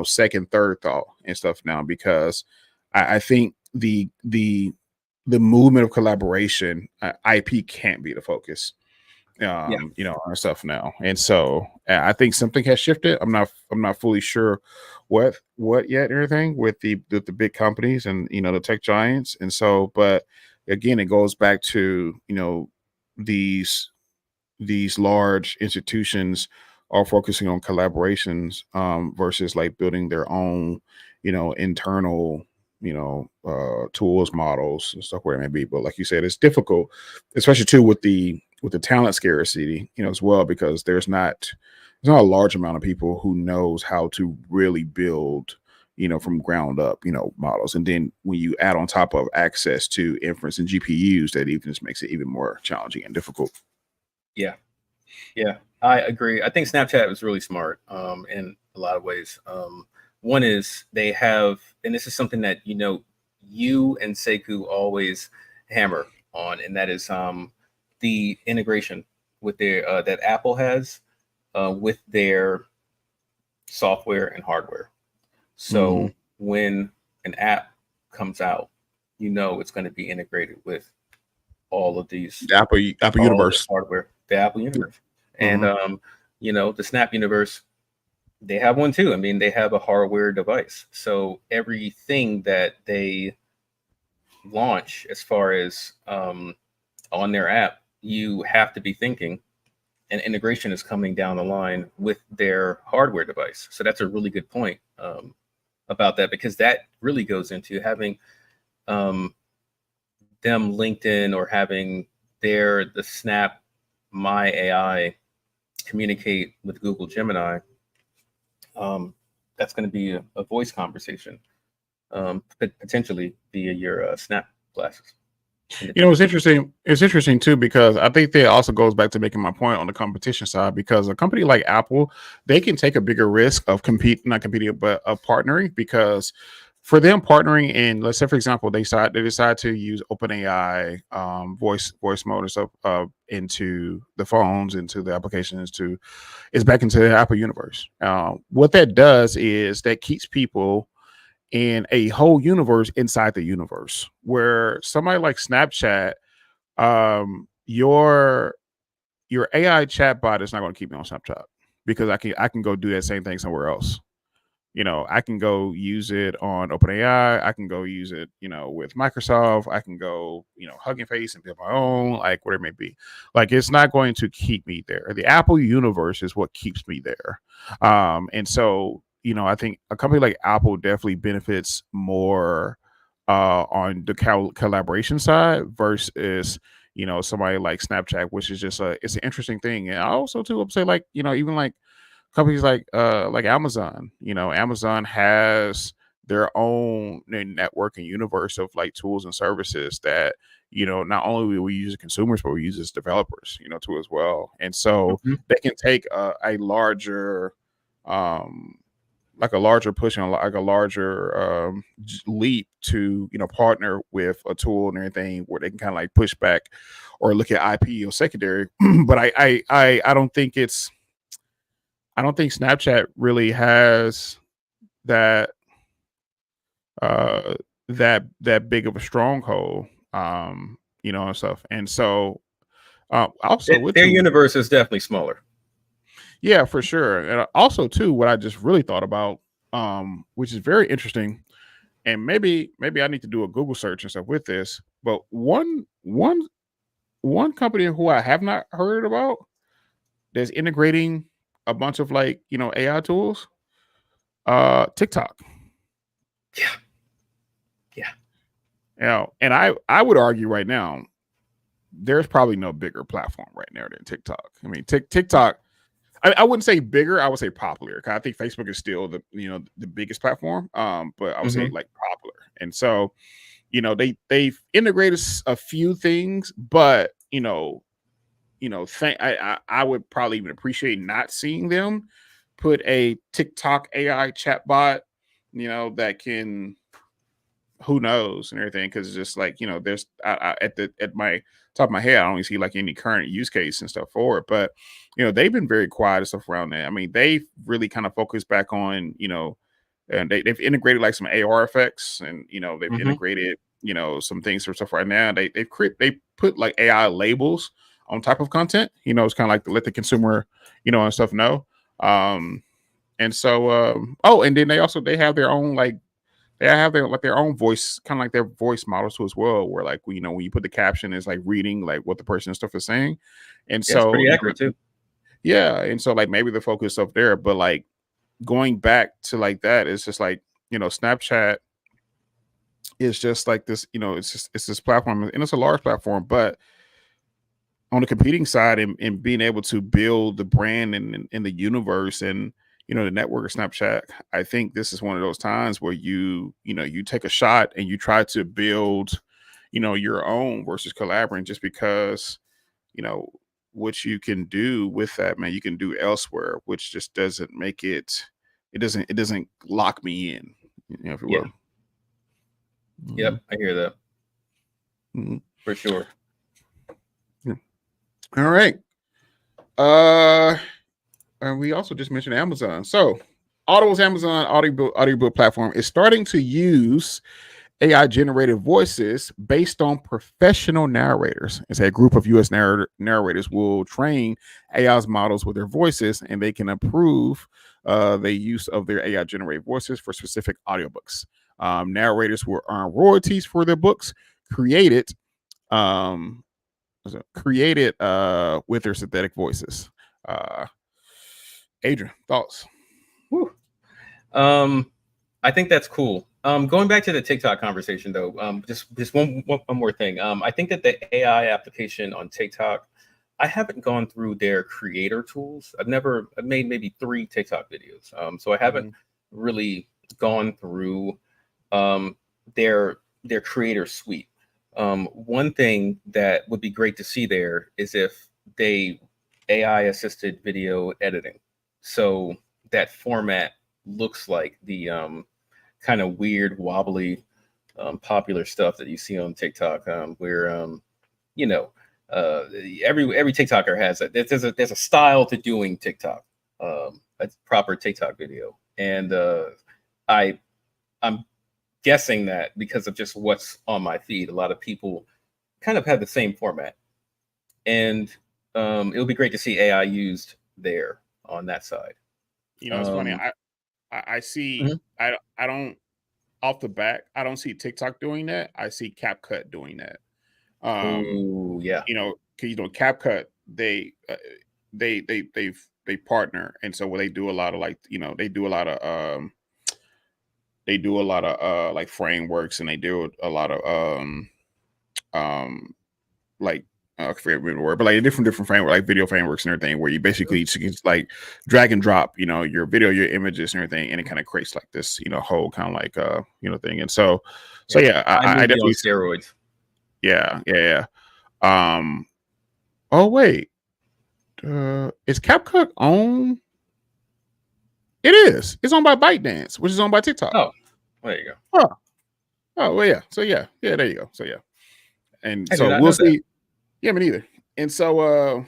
second, third thought and stuff now, because I think the movement of collaboration, IP can't be the focus, Yeah. on stuff now. And so I think something has shifted. I'm not fully sure what yet, everything with the big companies and the tech giants. And so, but again, it goes back to these large institutions are focusing on collaborations versus like building their own internal tools, models and stuff, where it may be. But like you said, it's difficult, especially too with the with the talent scarcity, as well, because there's not a large amount of people who knows how to really build, from ground up, models. And then when you add on top of access to inference and GPUs, that even just makes it even more challenging and difficult. Yeah, yeah, I agree. I think Snapchat was really smart in a lot of ways. One is they have, and this is something that you and Sekou always hammer on, and that is the integration with their that Apple has with their software and hardware. So when an app comes out, it's going to be integrated with all of these, Apple all of this Universe. hardware, the Apple universe, and Mhm. the Snap universe. They have one too. I mean, they have a hardware device. So everything that they launch, as far as on their app, you have to be thinking, and integration is coming down the line with their hardware device. So that's a really good point about that, because that really goes into having um, them linked in, or having the Snap My AI communicate with Google Gemini. That's going to be a voice conversation, potentially via your Snap glasses. It's interesting. It's interesting too, because I think that also goes back to making my point on the competition side. Because a company like Apple, they can take a bigger risk of not competing, but of partnering. Because for them partnering in, let's say for example, they decide to use OpenAI voice mode and stuff into the phones, into the applications, it's back into the Apple universe. What that does is that keeps people in a whole universe inside the universe, where somebody like Snapchat, your AI chatbot is not going to keep me on Snapchat, because I can go do that same thing somewhere else. I can go use it on OpenAI. I can go use it, with Microsoft. I can go, Hugging Face and build my own, like whatever it may be. Like, it's not going to keep me there. The Apple universe is what keeps me there. And so, I think a company like Apple definitely benefits more on the collaboration side versus, somebody like Snapchat, which is just it's an interesting thing. And I also too would say, like, even like companies like Amazon. Amazon has their own network and universe of like tools and services that, not only we use as consumers, but we use as developers, too, as well. And so Mhm. they can take a larger um like a larger push and like a larger leap to, partner with a tool and everything, where they can kind of like push back or look at IP or secondary. But I don't think Snapchat really has that uh that big of a stronghold, and stuff. And so also with Their too, universe is definitely smaller. yeah, for sure. And also too, what I just really thought about, which is very interesting, and maybe I need to do a Google search and stuff with this, but one company who I have not heard about that's integrating a bunch of like, AI tools, TikTok. Yeah, yeah. And I would argue right now, there's probably no bigger platform right now than TikTok. I mean, TikTok. I wouldn't say bigger. I would say popular. 'Cause I think Facebook is still the biggest platform. But I would say Hmm. like popular. And so, they've integrated a few things, but I would probably even appreciate not seeing them put a TikTok AI chatbot, that can, who knows and everything, because it's just like, there's at my top of my head, I don't even see like any current use case and stuff for it. But they've been very quiet and stuff around that. I mean, they've really kind of focused back on, and they've integrated like some AR effects, and they've Hmm. integrated some things for stuff right now. They put like AI labels on top of content. It's kind of like to let the consumer, and stuff know. um and so and then they have their own like, they have their own voice, kind of like their voice models too as well, where like, when you put the caption, is like reading like what the person and stuff is saying. And Yeah, it's so, pretty accurate too. yeah, and so like maybe the focus up there, but like going back to like that, it's just like, Snapchat is just like this, it's this platform, and it's a large platform, but on the competing side and being able to build the brand in the universe and the network of Snapchat, I think this is one of those times where you take a shot and you try to build your own versus collaborating, just because what you can do with that, man, you can do elsewhere, which just doesn't make it doesn't lock me in, if you Yeah. will. Yep, I hear that. Mhm. For sure. All right. And we also just mentioned Amazon. So Audible's Amazon audiobook platform is starting to use AI generated voices based on professional narrators. It's a group of US narrators will train AI's models with their voices, and they can improve the use of their AI generated voices for specific audiobooks. Narrators will earn royalties for their books created um, with their synthetic voices. Uh, Adrian, thoughts? Whew. I think that's cool. Going back to the TikTok conversation though, just one more thing. I think that the AI application on TikTok, I haven't gone through their creator tools. I've made maybe 3 TikTok videos. So I haven't really gone through their creator suite. One thing that would be great to see there is if they AI assisted video editing. So that format looks like the kind of weird, wobbly, popular stuff that you see on TikTok, where you know, every TikToker has it. There's a style to doing TikTok, a proper TikTok video, and I I'm guessing that because of just what's on my feed, a lot of people kind of have the same format, and it would be great to see AI used there on that side. It's funny. Um, I see. mhm. I don't off the back. I don't see TikTok doing that. I see CapCut doing that. Oh yeah, Because CapCut, they partner, and so they do a lot of like frameworks, and they do a lot of like I forget the word, but like different framework, like video frameworks and everything, where you basically just like drag and drop, your video, your images and everything, and it kind of creates like this, whole kind of like thing. And so yeah. yeah, I iMovie on definitely steroids. yeah. Oh wait, is CapCut on? It is. It's owned by ByteDance, which is owned by TikTok. Oh, there you go. Huh. Oh well, yeah. So yeah, there you go. So yeah, and I did so not we'll know that. see. Yeah, me neither. And so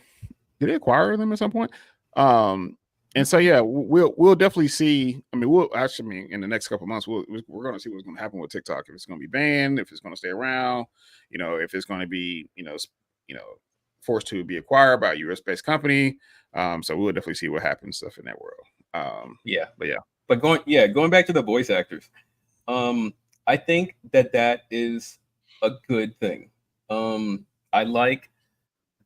did they acquire them at some point? Um, and so yeah, we'll definitely see. I mean, in the next couple of months, we're going to see what's going to happen with TikTok. If it's going to be banned, if it's going to stay around, if it's going to be forced to be acquired by a US based company. So we'll definitely see what happens stuff in that world. Yeah, But yeah, but going back to the voice actors, I think that is a good thing. I like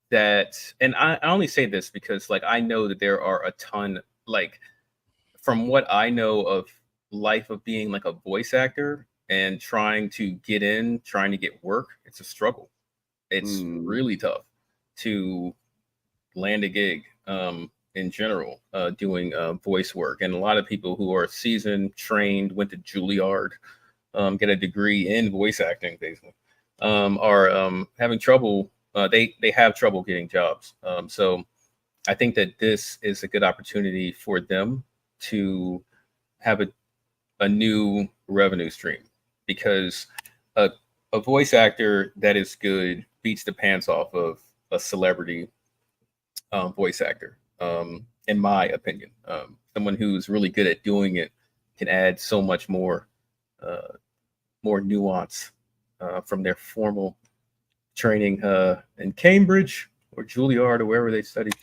that, and I only say this because like I know that there are a ton, like from what I know of life of being like a voice actor and trying to get work, it's a struggle. It's really tough to land a gig, in general, doing voice work. And a lot of people who are seasoned, trained, went to Juilliard, get a degree in voice acting, basically, are having trouble. They have trouble getting jobs. So I think that this is a good opportunity for them to have a new revenue stream, because a, a voice actor that is good beats the pants off of a celebrity voice actor, in my opinion. Someone who's really good at doing it can add so much uh, more nuance from their formal training in Cambridge or Juilliard or wherever they studied.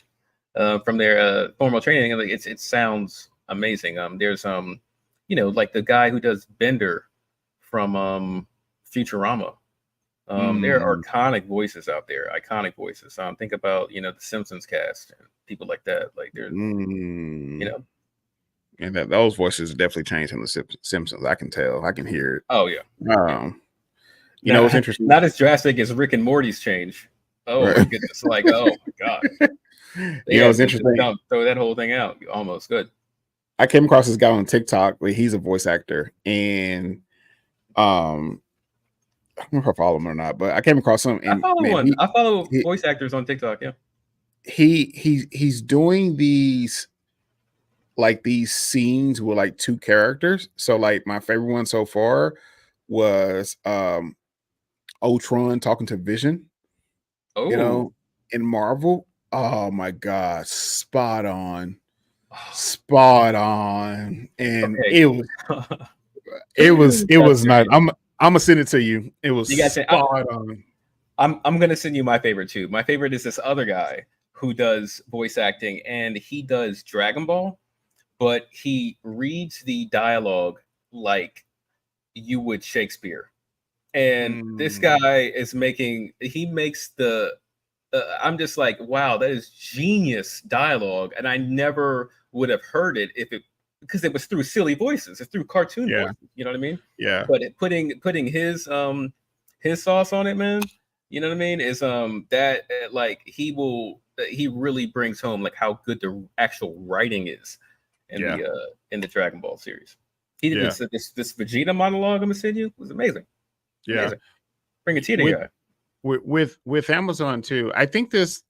From their formal training, like it sounds amazing. There's like the guy who does Bender from Futurama. There are iconic voices out there, iconic voices. Think about the Simpsons cast and people like that. Like there's and those voices definitely changed from the Simpsons. I can tell. I can hear it. oh yeah, yeah. It's Not interesting. not as drastic as Rick and Morty's change. Oh my Right. goodness! Like, oh my gosh, they You know, had it's to just interesting. throw that whole thing out. Almost good. I came across this guy on TikTok where he's a voice actor, and um, I don't know if I follow him or not, but I came across him, I and follow man, one. I follow he voice actors on TikTok. Yeah. he's doing these like these scenes with like two characters. So like my favorite one so far was Ultron talking to Vision, you Oh. know, in Marvel. Oh my god, spot on. Spot on. And Okay. it That's was not. great. I'm gonna send it to you. It was You got to. spot on. I'm gonna send you my favorite too. My favorite is this other guy who does voice acting, and he does Dragon Ball, but he reads the dialogue like you would Shakespeare. And this Mm, guy is he makes the I'm just like, wow, that is genius dialogue, and I never would have heard it if it because it was through silly voices, it's through cartoon yeah, voices, you know what I mean? yeah, But putting his sauce on it, man, you know what I mean, is that like he really brings home like how good the actual writing is yeah, in the Dragon Ball series. He did yeah, this Vegeta monologue I'm gonna send you was amazing. yeah. Amazing. Bring a tear to With your eye. with Amazon too. I think this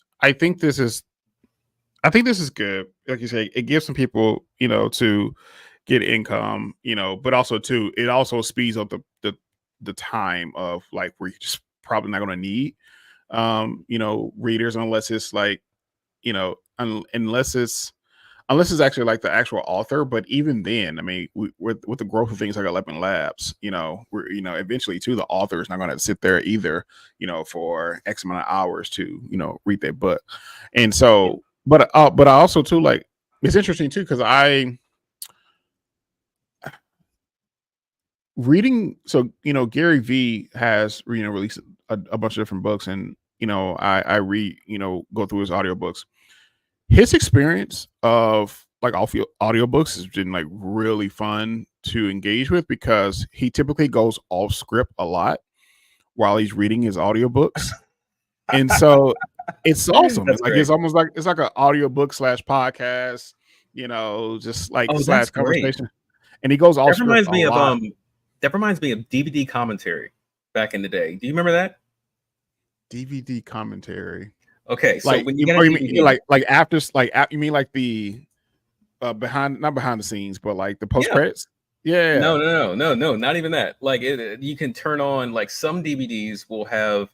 is I think this is good. Like you say, it gives some people, to get income, but also too, it also speeds up the time of like where you're just probably not gonna need readers unless it's like, unless it's actually like the actual author. But even then, I mean, with the growth of things like 11 Labs, we're eventually too the author is not going to sit there either, for X amount of hours to read that book, and Yeah. so, but I also too like it's interesting too because I reading so Gary V has released a bunch of different books, and I read go through his audiobooks. His experience of like audiobooks has been like really fun to engage with because he typically goes off script a lot while he's reading his audiobooks. And so it's awesome. That's It's like great. it's like an audiobook slash podcast, just like Oh, slash that's great. conversation. And he goes off That script reminds a me of lot. DVD commentary back in the day. Do you remember that? DVD commentary. Okay, so Like when you you, get a or you mean DVD, like after you mean like the behind not behind the scenes, but like the post yeah. credits? Yeah. No, not even that. Like you can turn on like some DVDs will have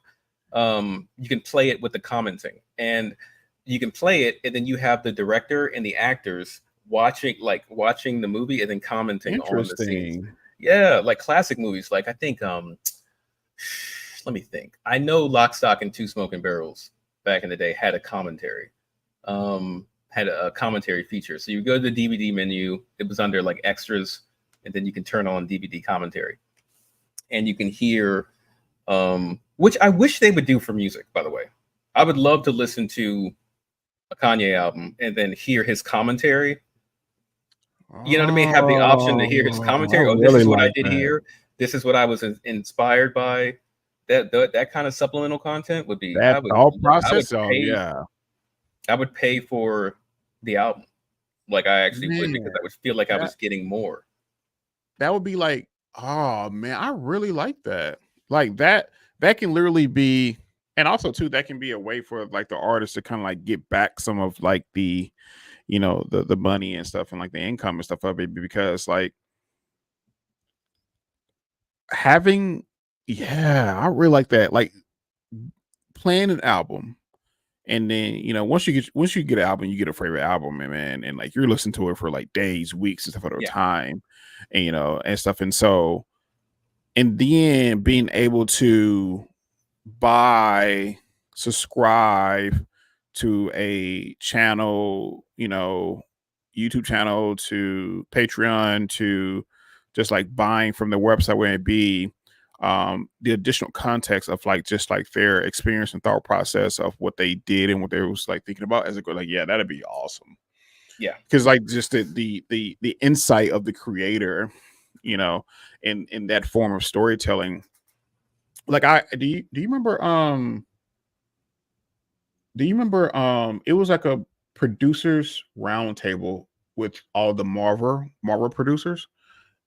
you can play it with the commenting, and you can play it and then you have the director and the actors watching the movie and then commenting on the scenes. Interesting. Yeah, like classic movies. Like I think let me think. I know Lock, Stock, and Two Smoking Barrels back in the day had a commentary. Had a commentary feature. So you go to the DVD menu, it was under like extras, and then you can turn on DVD commentary. And you can hear which I wish they would do for music, by the way. I would love to listen to a Kanye album and then hear his commentary. You know what I mean? Have the option to hear his Oh, I commentary. Oh, this really is what I like did that. here. This is what I was inspired by. That kind of supplemental content would be. That thought I would process. Oh pay. yeah, I would pay for the album. Like I actually would because man. I would feel like I That was getting more. that would be like, oh man, I really like that. Like that. That can literally be, and also too, that can be a way for like the artist to kind of like get back some of like the, the money and stuff and like the income and stuff of it because like having, yeah, I really like that. Like playing an album. And then once you get an album, you get a favorite album, and man, and like you're listening to it for like days, weeks, and stuff at a Yeah, time, and and stuff, and so and then being able to buy, subscribe to a channel, YouTube channel, to Patreon, to just like buying from the website where it be, the additional context of like just like their experience and thought process of what they did and what they was like thinking about as it goes, like, yeah, that'd be awesome. yeah. Because like just the insight of the creator, in that form of storytelling. Like do you remember Do you remember? It was like a producers roundtable with all the Marvel producers,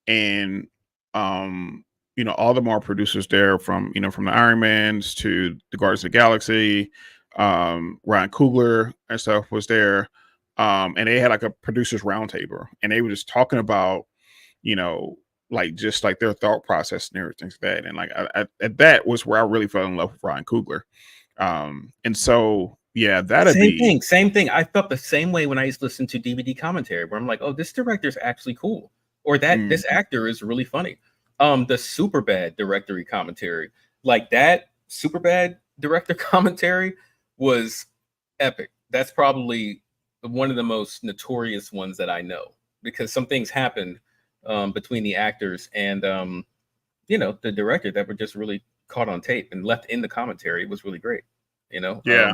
and all the Marvel producers there, from from the Iron Mans to the Guardians of the Galaxy. Ryan Coogler and stuff was there, and they had like a producers roundtable, and they were just talking about you know like just like their thought process and everything like that, and like that was where I really fell in love with Ryan Coogler. And so yeah, that'd Same be thing, same thing. I felt the same way when I used to listen to DVD commentary, where I'm like, oh, this director's actually cool, or that mm, this actor is really funny. The Superbad directory commentary, like that Superbad director commentary was epic. That's probably one of the most notorious ones that I know, because some things happened between the actors and the director that were just really caught on tape and left in the commentary. It was really great. You know, yeah,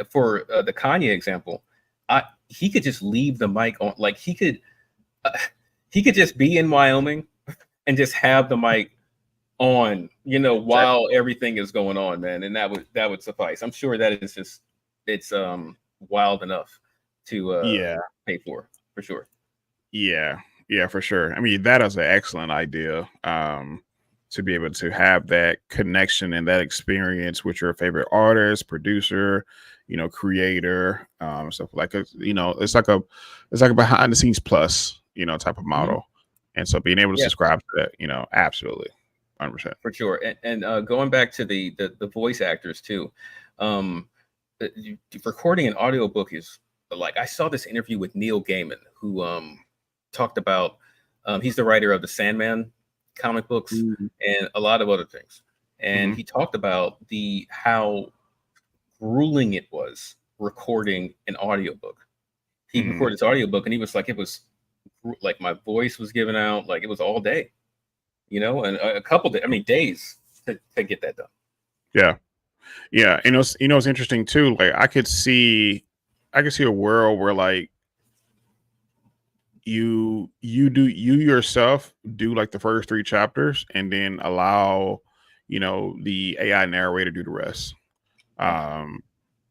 for the Kanye example, he could just leave the mic on, like uh, he could just be in Wyoming and just have the mic on, while everything is going on, man, and that would suffice. I'm sure that is just it's wild enough to yeah, pay for sure. yeah, for sure. I mean, that is an excellent idea. To be able to have that connection and that experience with your favorite artist, producer, creator, stuff like it's like a behind the scenes plus, type of Mhm. model. And so being able to Yeah, subscribe to that, absolutely, 100%. for sure. And going back to the voice actors too, um, recording an audiobook is like, I saw this interview with Neil Gaiman, who talked about he's the writer of the Sandman comic books Mhm. and a lot of other things, and Mhm. he talked about the how grueling it was recording an audiobook. He Mhm. recorded his audiobook, and he was like, it was like my voice was given out, like it was all day, and a couple days, I mean days to get that done. Yeah. Yeah. And it's interesting too. Like I could see a world where like you yourself do like the first three chapters and then allow the AI narrator do the rest. um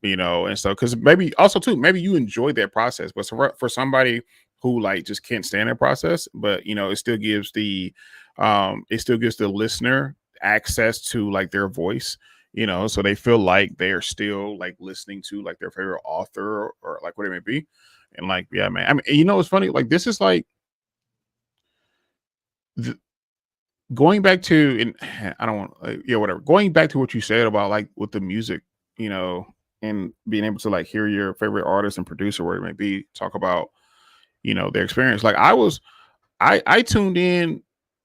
and so because maybe also too maybe you enjoy that process, but for somebody who like just can't stand that process, but it still gives the listener access to like their voice, so they feel like they are still like listening to like their favorite author or like what it may be. And like, yeah, man, I mean, it's funny, like this is like th- going back to, and I don't want yeah, whatever, going back to what you said about like with the music, you know and being able to like hear your favorite artist and producer, where it may be, talk about their experience. Like I tuned in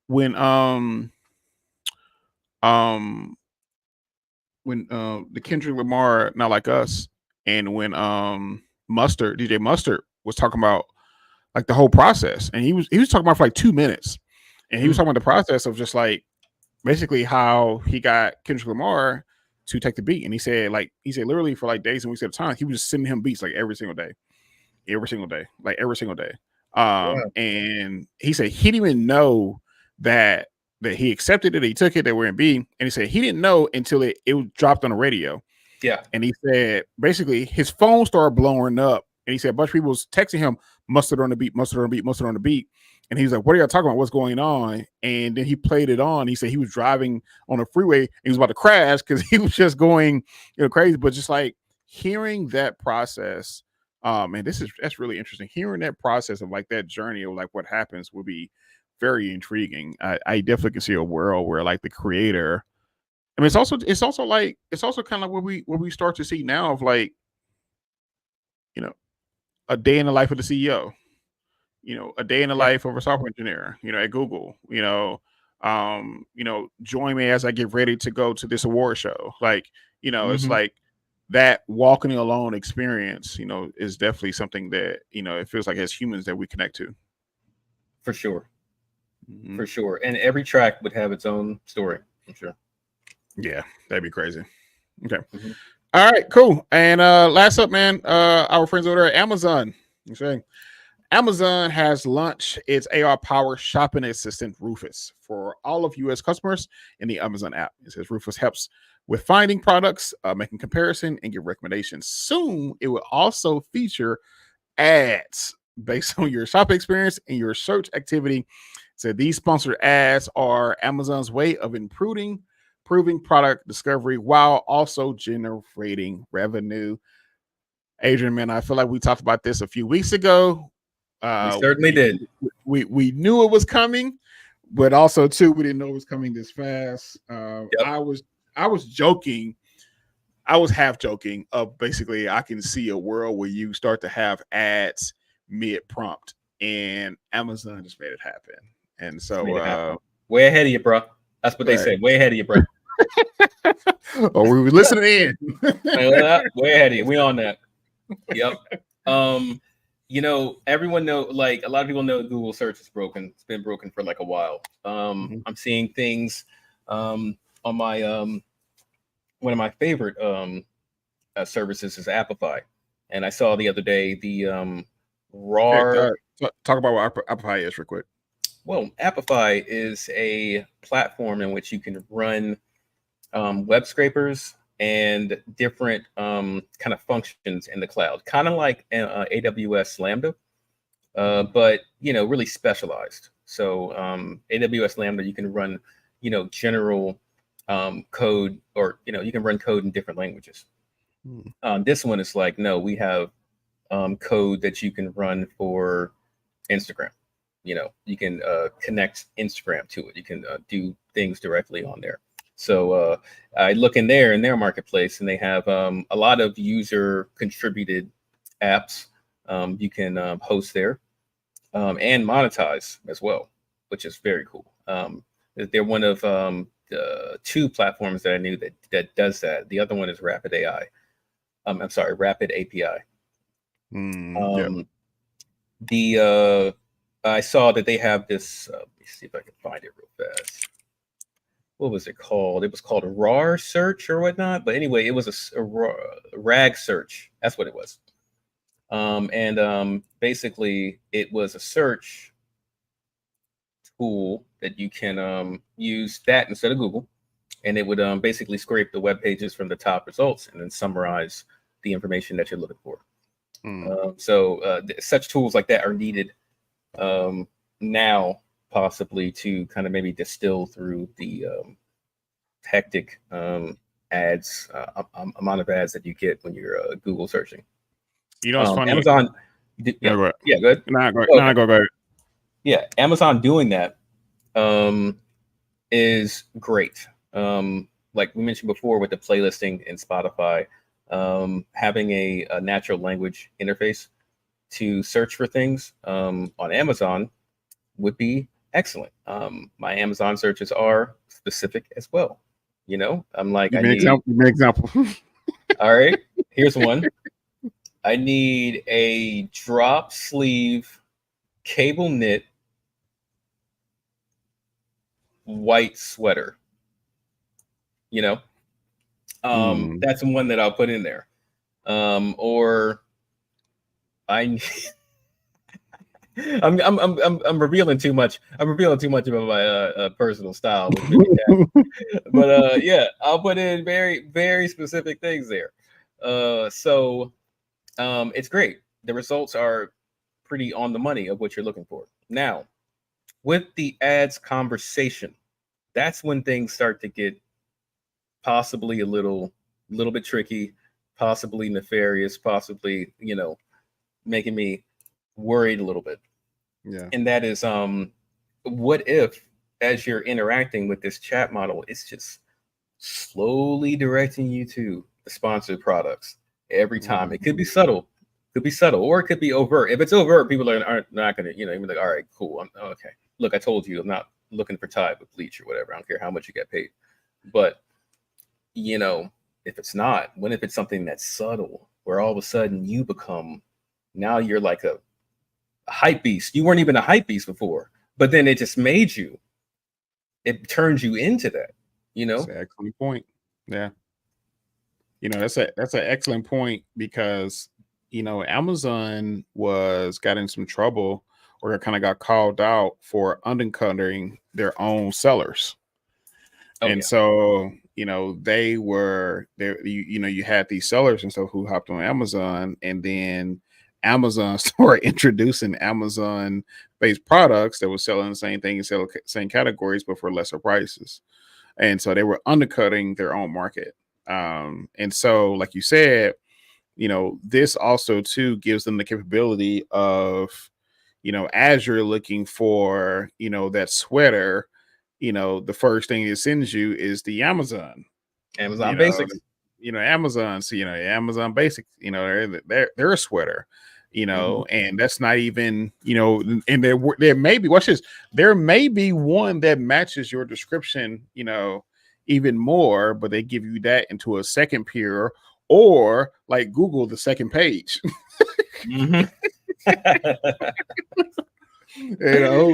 when um the Kendrick Lamar Not Like Us, and when Mustard DJ Mustard was talking about like the whole process, and he was talking about for like 2 minutes, and he was Mm, talking about the process of just like basically how he got Kendrick Lamar to take the beat. And he said literally for like days and weeks at a time, he was just sending him beats like every single day, like every single day. yeah, And he said he didn't even know that he accepted it, he took it, that we're in B, and he said he didn't know until it was dropped on the radio. yeah, And he said basically his phone started blowing up, and he said a bunch of people was texting him, "Mustard on the beat, mustard on the beat, mustard on the beat." And he was like, "What are y'all talking about? What's going on?" And then he played it on. He said he was driving on a freeway and he was about to crash because he was just going crazy. But just like hearing that process, and that's really interesting. Hearing that process of like that journey of like what happens would be very intriguing. I definitely can see a world where like the creator, I mean, it's also kind of what we start to see now of like you know a day in the life of the CEO, a day in the yeah. life of a software engineer, at Google, join me as I get ready to go to this award show. Like, it's Hmm. like that walking alone experience, is definitely something that it feels like as humans that we connect to. For sure, Mhm. for sure. And every track would have its own story, I'm sure. Yeah, that'd be crazy. Okay. Hmm. All right, cool. And last up, man, our friends over there at Amazon. Okay. Amazon has launched its AR-powered shopping assistant, Rufus, for all of U.S. customers in the Amazon app. It says Rufus helps with finding products, making comparison, and give recommendations. Soon, it will also feature ads based on your shopping experience and your search activity. So these sponsored ads are Amazon's way of improving product discovery while also generating revenue. Adrian, man, I feel like we talked about this a few weeks ago. We certainly did. We knew it was coming, but also too, we didn't know it was coming this fast. Yep. I was joking. I was half joking of basically I can see a world where you start to have ads mid prompt, and Amazon just made it happen. And so way ahead of you, bro. That's what they say. Way ahead of you, bro. Oh, we were listening in. Way ahead of you. We on that. Yep. You know, everyone know, like a lot of people know Google search is broken. It's been broken for like a while. I'm seeing things on my one of my favorite services is Appify. And I saw the other day the RAR. Talk about what Appify is real quick. Well, Appify is a platform in which you can run web scrapers and different kind of functions in the cloud, kind of like AWS Lambda, but you know, really specialized. So AWS Lambda, you can run, you know, general code, or you know, you can run code in different languages. This one is like, no, we have code that you can run for Instagram. You know, you can connect Instagram to it. You can do things directly on there. So I look in their marketplace, and they have a lot of user contributed apps you can host there and monetize as well, which is very cool. They're one of the two platforms that I knew that does that. The other one is Rapid AI. I'm sorry, Rapid API. The I saw that they have this. Let me see if I can find it real fast. What was it called? It was called a RAR search or whatnot. But anyway, it was a RAG search. That's what it was. Basically, it was a search tool that you can use that instead of Google, and it would basically scrape the web pages from the top results and then summarize the information that you're looking for. Such tools like that are needed now, possibly to kind of maybe distill through the hectic ads amount of ads that you get when you're Google searching. You know, it's funny. Amazon. Go ahead. Yeah, good. Go ahead. Yeah, Amazon doing that is great. Like we mentioned before with the playlisting in Spotify, having a natural language interface to search for things on Amazon would be excellent. My Amazon searches are specific as well. You know, I'm like, Give me an example. All right, here's one. I need a drop sleeve cable knit white sweater. You know, that's one that I'll put in there. Or I I'm revealing too much. I'm revealing too much about my personal style. But yeah, I'll put in very, very specific things there. It's great. The results are pretty on the money of what you're looking for. Now, with the ads conversation, that's when things start to get possibly a little bit tricky, possibly nefarious, possibly, you know, making me worried a little bit. Yeah. And that is what if, as you're interacting with this chat model, it's just slowly directing you to the sponsored products every time. It could be subtle, or it could be overt. If it's overt, people aren't not gonna, you know, even like, all right, cool, okay, look, I told you I'm not looking for Tide with bleach or whatever. I don't care how much you get paid. But you know, if it's not, what if it's something that's subtle, where all of a sudden you become, now you're like a hype beast. You weren't even a hype beast before, but then it just made you. It turns you into that. You know, that's an excellent point. Yeah, you know, that's an excellent point, because Amazon got in some trouble, or kind of got called out for undercutting their own sellers. Oh And yeah. so, they were there, you had these sellers and stuff who hopped on Amazon, and then Amazon started introducing Amazon based products that were selling the same thing and sell same categories, but for lesser prices. And so they were undercutting their own market. And so, like you said, this also too gives them the capability of, as you're looking for, that sweater, the first thing it sends you is the Amazon, Amazon Basics. Amazon. So, Amazon Basics, they're a sweater, and that's not even, and there may be, watch this, there may be one that matches your description, even more, but they give you that into a second peer, or like Google the second page. Mm-hmm.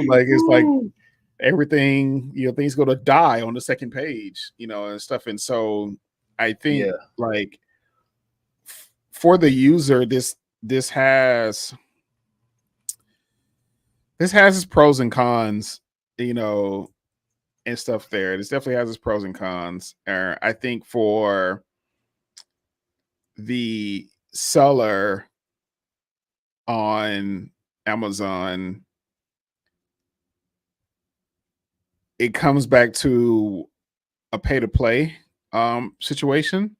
Like it's like everything, things go to die on the second page, and stuff. And so I think like for the user, this has its pros and cons, and stuff there. This definitely has its pros and cons. I think for the seller on Amazon, it comes back to a pay to play situation,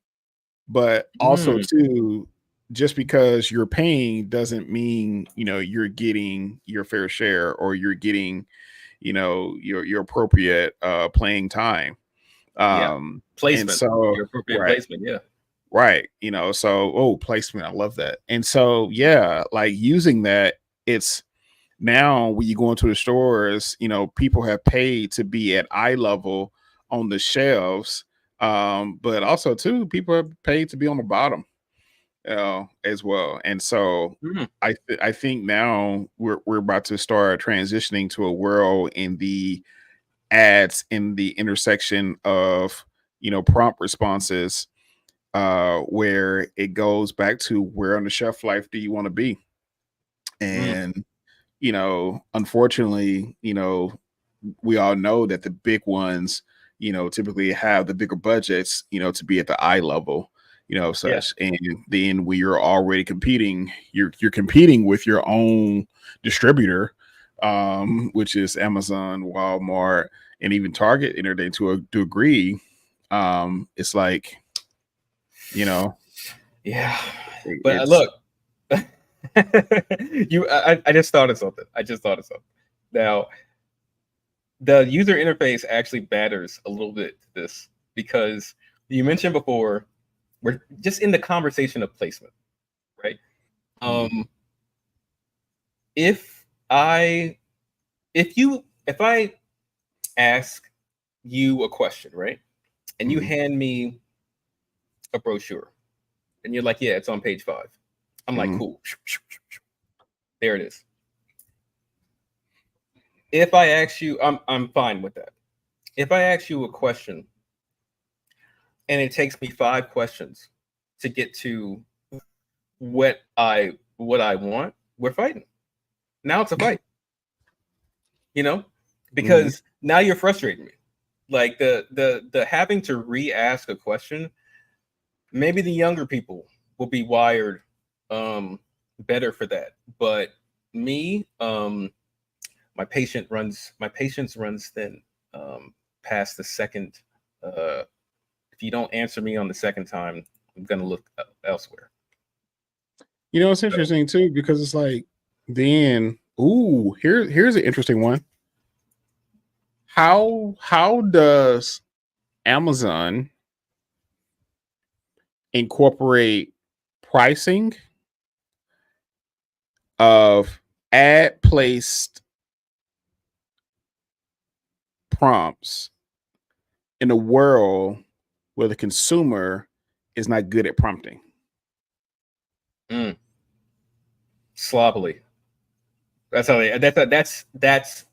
but also too, just because you're paying doesn't mean you're getting your fair share, or you're getting your appropriate playing time. Placement. And so Your appropriate right, placement. right, so placement, I love that. And so like using that, it's now when you go into the stores, people have paid to be at eye level on the shelves, but also too, people have paid to be on the bottom, as well. And so I think now we're about to start transitioning to a world in the ads, in the intersection of prompt responses, where it goes back to where on the shelf life do you want to be. And unfortunately, we all know that the big ones, typically have the bigger budgets, to be at the eye level, such. And then when you're already competing, you're competing with your own distributor, which is Amazon, Walmart, and even Target, to a degree. It's like, But look, I just thought of something. Now, the user interface actually matters a little bit to this, because you mentioned before, we're just in the conversation of placement, right? If I ask you a question, right, and you hand me a brochure, and you're like, yeah, it's on page 5. I'm like, cool. There it is. If I ask you, I'm fine with that. If I ask you a question and it takes me 5 questions to get to what I want, we're fighting. Now it's a fight. Because now you're frustrating me. Like the having to re-ask a question, maybe the younger people will be wired better for that. But me, my patience runs thin past the second. If you don't answer me on the second time, I'm gonna look elsewhere. It's interesting too, because it's like, then here's an interesting one. How does Amazon incorporate pricing of ad placed prompts in a world where the consumer is not good at prompting? Sloppily. That's how that's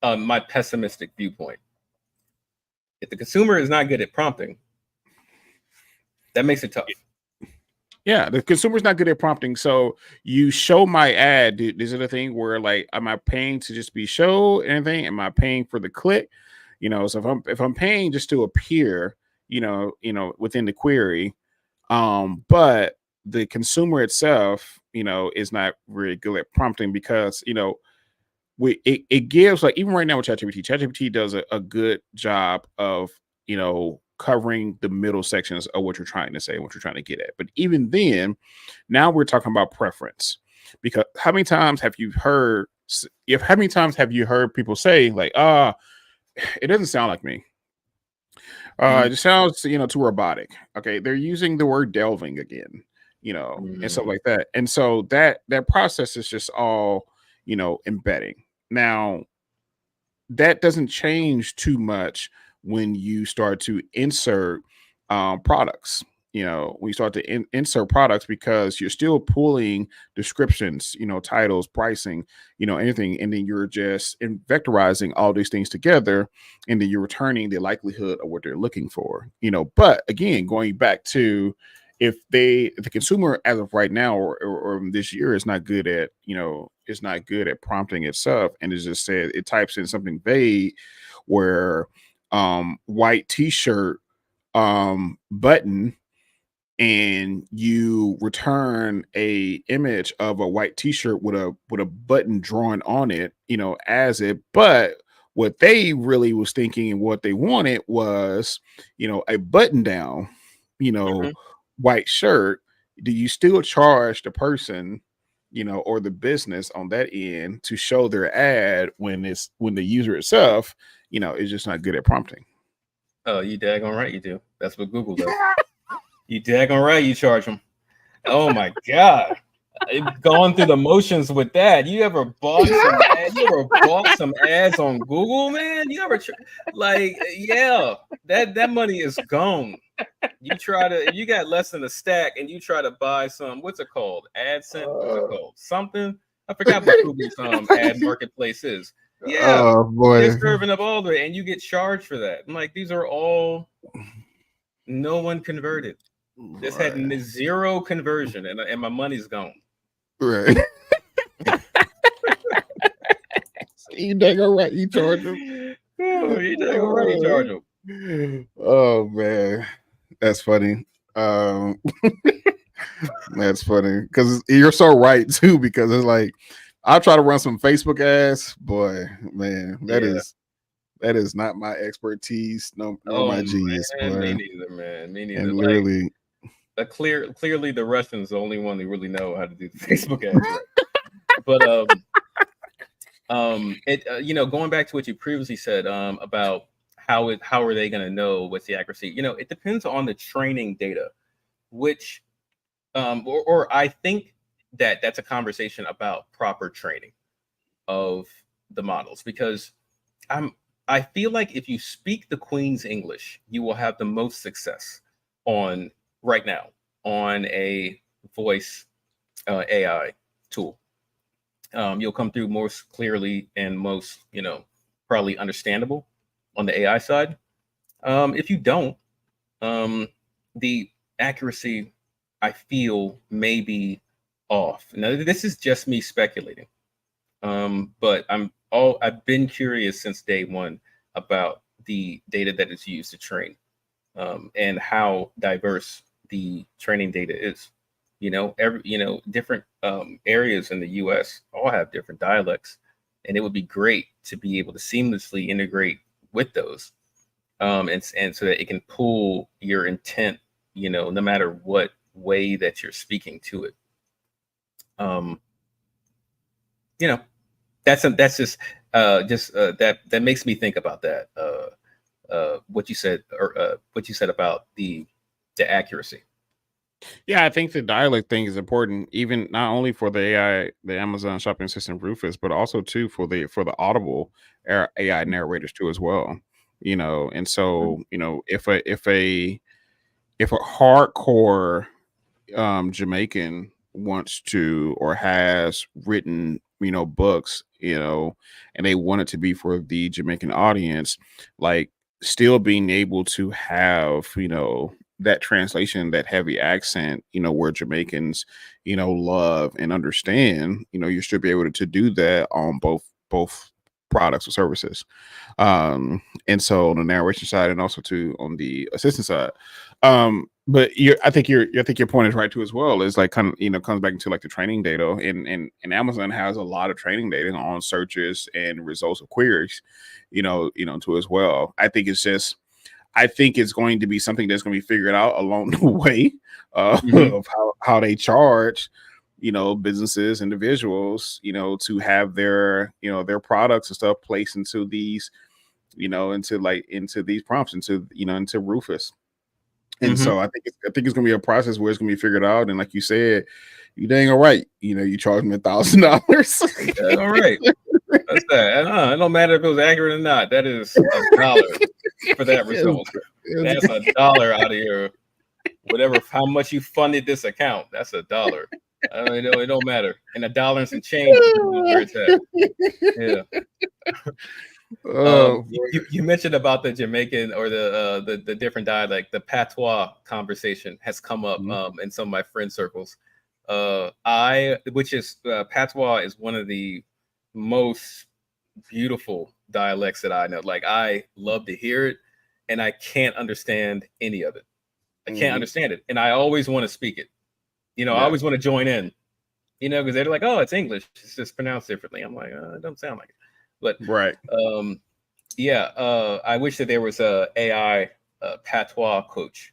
my pessimistic viewpoint. If the consumer is not good at prompting, that makes it tough. Yeah, the consumer's not good at prompting. So you show my ad. Is it a thing where like, am I paying to just be showed anything? Am I paying for the click? So if I'm paying just to appear, within the query, but the consumer itself, is not really good at prompting because it gives, like, even right now with ChatGPT does a good job of covering the middle sections of what you're trying to say and what you're trying to get at. But even then, now we're talking about preference, because how many times have you heard if how many times have you heard people say like, it doesn't sound like me. Mm, It just sounds, too robotic. Okay, they're using the word delving again, and stuff mm, like that. And so that process is just all, embedding. Now, that doesn't change too much when you start to insert products. When you start to insert products, because you're still pulling descriptions, titles, pricing, anything, and then you're just vectorizing all these things together, and then you're returning the likelihood of what they're looking for. But again, going back to, if the consumer as of right now, or this year, is not good at prompting itself, and it just said, it types in something vague where white t-shirt button, and you return a image of a white t-shirt with a button drawn on it, as it, but what they really was thinking and what they wanted was, a button down, you know, mhm. white shirt. Do you still charge the person, or the business on that end to show their ad when the user itself, is just not good at prompting? Oh, you daggone right you do. That's what Google does. You daggone right you charge them. Oh my god. I've gone through the motions with that. You ever bought some ads on Google, man? You ever like yeah, that money is gone. You try to if you got less than a stack and you try to buy some, what's it called? AdSense, what's it called? Something. I forgot what Google's ad marketplace is. Yeah, Oh they're boy. serving up all the and you get charged for that. I'm like, these are all no one converted. This had Right. zero conversion and my money's gone. Right. You dang all right. You charge them. Oh, you dang already charge them. Oh man, that's funny. Um, that's funny because you're so right too. Because it's like, I'll try to run some Facebook ads. Boy, man, Yeah. that is not my expertise, no, nor Oh my genius, man, me boy. neither, man. Me neither. And Like literally, clearly the Russians the only one that really know how to do the Facebook ads right. But going back to what you previously said about how are they going to know what's the accuracy? It depends on the training data, which or I think that's a conversation about proper training of the models because I'm I feel like if you speak the Queen's English, you will have the most success on right now on a voice AI tool. You'll come through most clearly and most, probably understandable on the AI side. If you don't, um, the accuracy I feel may be off. Now, this is just me speculating. But I've been curious since day one about the data that is used to train, and how diverse the training data is. Different areas in the U.S. all have different dialects, and it would be great to be able to seamlessly integrate with those, and so that it can pull your intent, no matter what way that you're speaking to it. Um, you know, that's just that makes me think about that what you said or what you said about the accuracy. yeah, I think the dialect thing is important, even not only for the AI, the Amazon shopping assistant Rufus, but also too for the Audible AI narrators too as well. And so if a hardcore Jamaican wants to or has written, books, and they want it to be for the Jamaican audience, like, still being able to have, that translation, that heavy accent, where Jamaicans, love and understand, you should be able to do that on both products or services. And so on the narration side and also too on the assistant side. But I think your point is right too as well. Is like kind of comes back into like the training data, and Amazon has a lot of training data on searches and results of queries, too as well. I think it's going to be something that's going to be figured out along the way of how they charge, businesses, individuals, to have their products and stuff placed into these, into these prompts, into Rufus. And so I think it's gonna be a process where it's gonna be figured out. And like you said, you dang all right. You charge me $1,000. All right. That's that. It don't matter if it was accurate or not. That is $1 for that result. That's $1 out of your whatever. How much you funded this account? That's $1. It don't matter. And $1 and some change where it's at. Yeah. You mentioned about the Jamaican or the different dialect. The patois conversation has come up in some of my friend circles. Patois is one of the most beautiful dialects that I know. Like, I love to hear it, and I can't understand any of it. I can't understand it, and I always want to speak it. I always want to join in. Because they're like, "Oh, it's English. It's just pronounced differently." I'm like, "It don't sound like it." But right. I wish that there was a AI patois coach.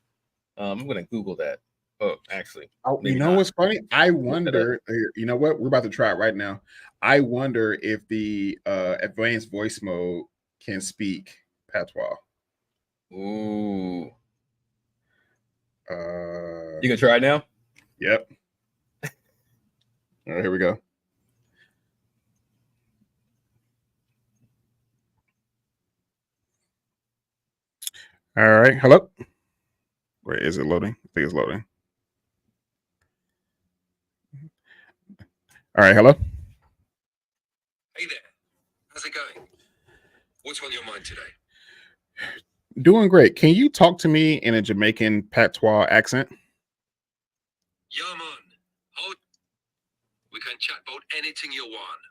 I'm gonna Google that. Oh, actually, what's funny? I wonder. You know what? We're about to try it right now. I wonder if the advanced voice mode can speak patois. Ooh. You gonna try it now? Yep. All right, here we go. All right, hello. Wait, is it loading? I think it's loading. All right, hello. Hey there. How's it going? What's on your mind today? Doing great. Can you talk to me in a Jamaican patois accent? Yeah, man. We can chat about anything you want.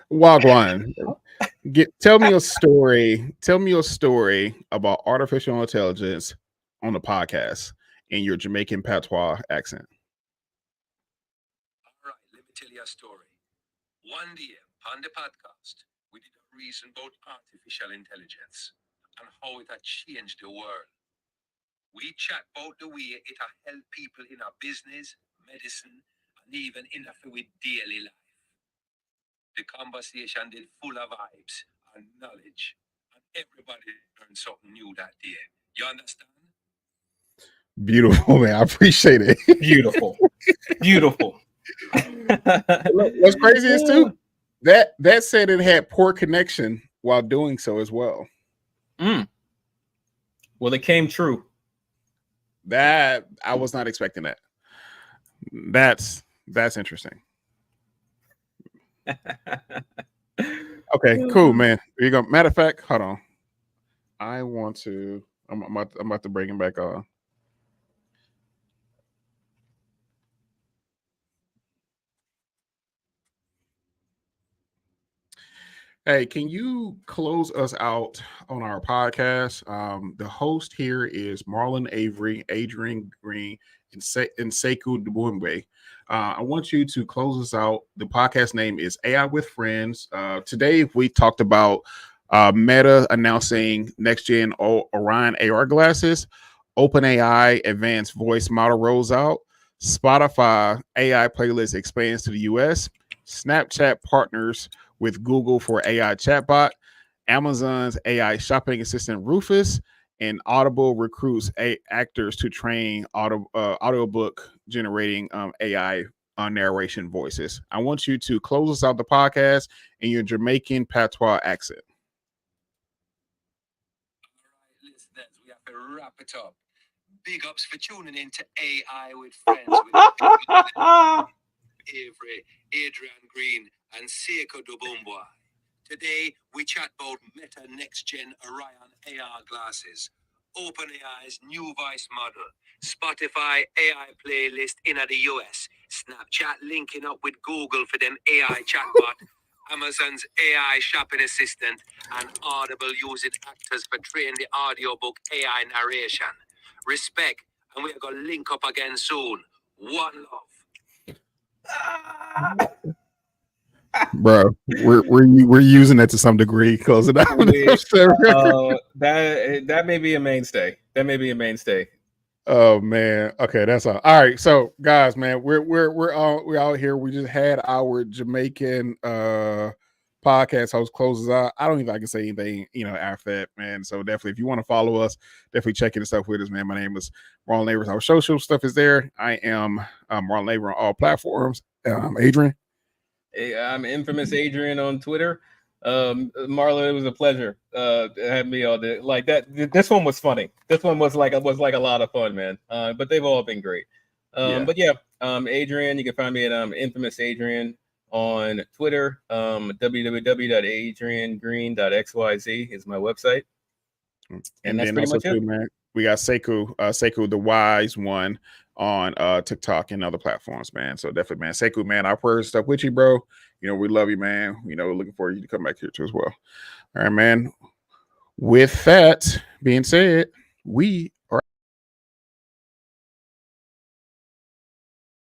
Wagwan. Tell me a story. Tell me a story about artificial intelligence on the podcast in your Jamaican patois accent. All right, let me tell you a story. One day on the podcast, we did a reason about artificial intelligence and how it had changed the world. We chat about the way it had helped people in our business, medicine, and even interfere with daily life. The conversation did full of vibes and knowledge, and everybody learned something new that day. You understand? Beautiful, man. I appreciate it. Beautiful. What's crazy is too that said it had poor connection while doing so as well. Well, it came true. That I was not expecting that. That's interesting. Okay, cool, man. Here you go. Matter of fact, hold on. I'm about to bring him back on. Hey, can you close us out on our podcast? The host here is Marlon Avery, Adrian Green, and Sekou Dubumbe. I want you to close us out. The podcast name is AI with Friends. Today, we talked about Meta announcing next-gen Orion AR glasses, OpenAI advanced voice model rolls out, Spotify AI playlist expands to the US, Snapchat partners with Google for AI chatbot, Amazon's AI shopping assistant Rufus, and Audible recruits actors to train audiobook generating AI narration voices. I want you to close us out the podcast in your Jamaican patois accent. All right, listeners, we have to wrap it up. Big ups for tuning in to AI with Friends with Avery, Adrian Green, and Sekou Dubumbe. Today, we chat about Meta Next Gen Orion AR glasses, OpenAI's new voice model, Spotify AI playlist in the US, Snapchat linking up with Google for them AI chatbot, Amazon's AI shopping assistant, and Audible using actors for training the audiobook AI narration. Respect, and we're going to link up again soon. One love. Bro, we're using it to some degree because that may be a mainstay. That may be a mainstay. Oh man, okay, that's all. All right, so guys, man, we're out here. We just had our Jamaican podcast host closes out. I don't even I can say anything, after that, man. So definitely, if you want to follow us, definitely check in stuff with us, man. My name is Marlon Neighbors. Our social stuff is there. I am Marlon Neighbor on all platforms. Adrian. Hey, I'm infamous Adrian on Twitter. Marlon, it was a pleasure having me on there. Like that. This one was funny. This one was like a lot of fun, man. But they've all been great. But yeah, Adrian, you can find me at infamous Adrian on Twitter. www.adriangreen.xyz is my website. And that's pretty much it. Man, we got Sekou, the wise one, on TikTok and other platforms, man. So definitely, man, Sekou, man, our prayers stuff with you, bro. We love you, man. Looking forward to you to come back here too as well. All right, man. With that being said, we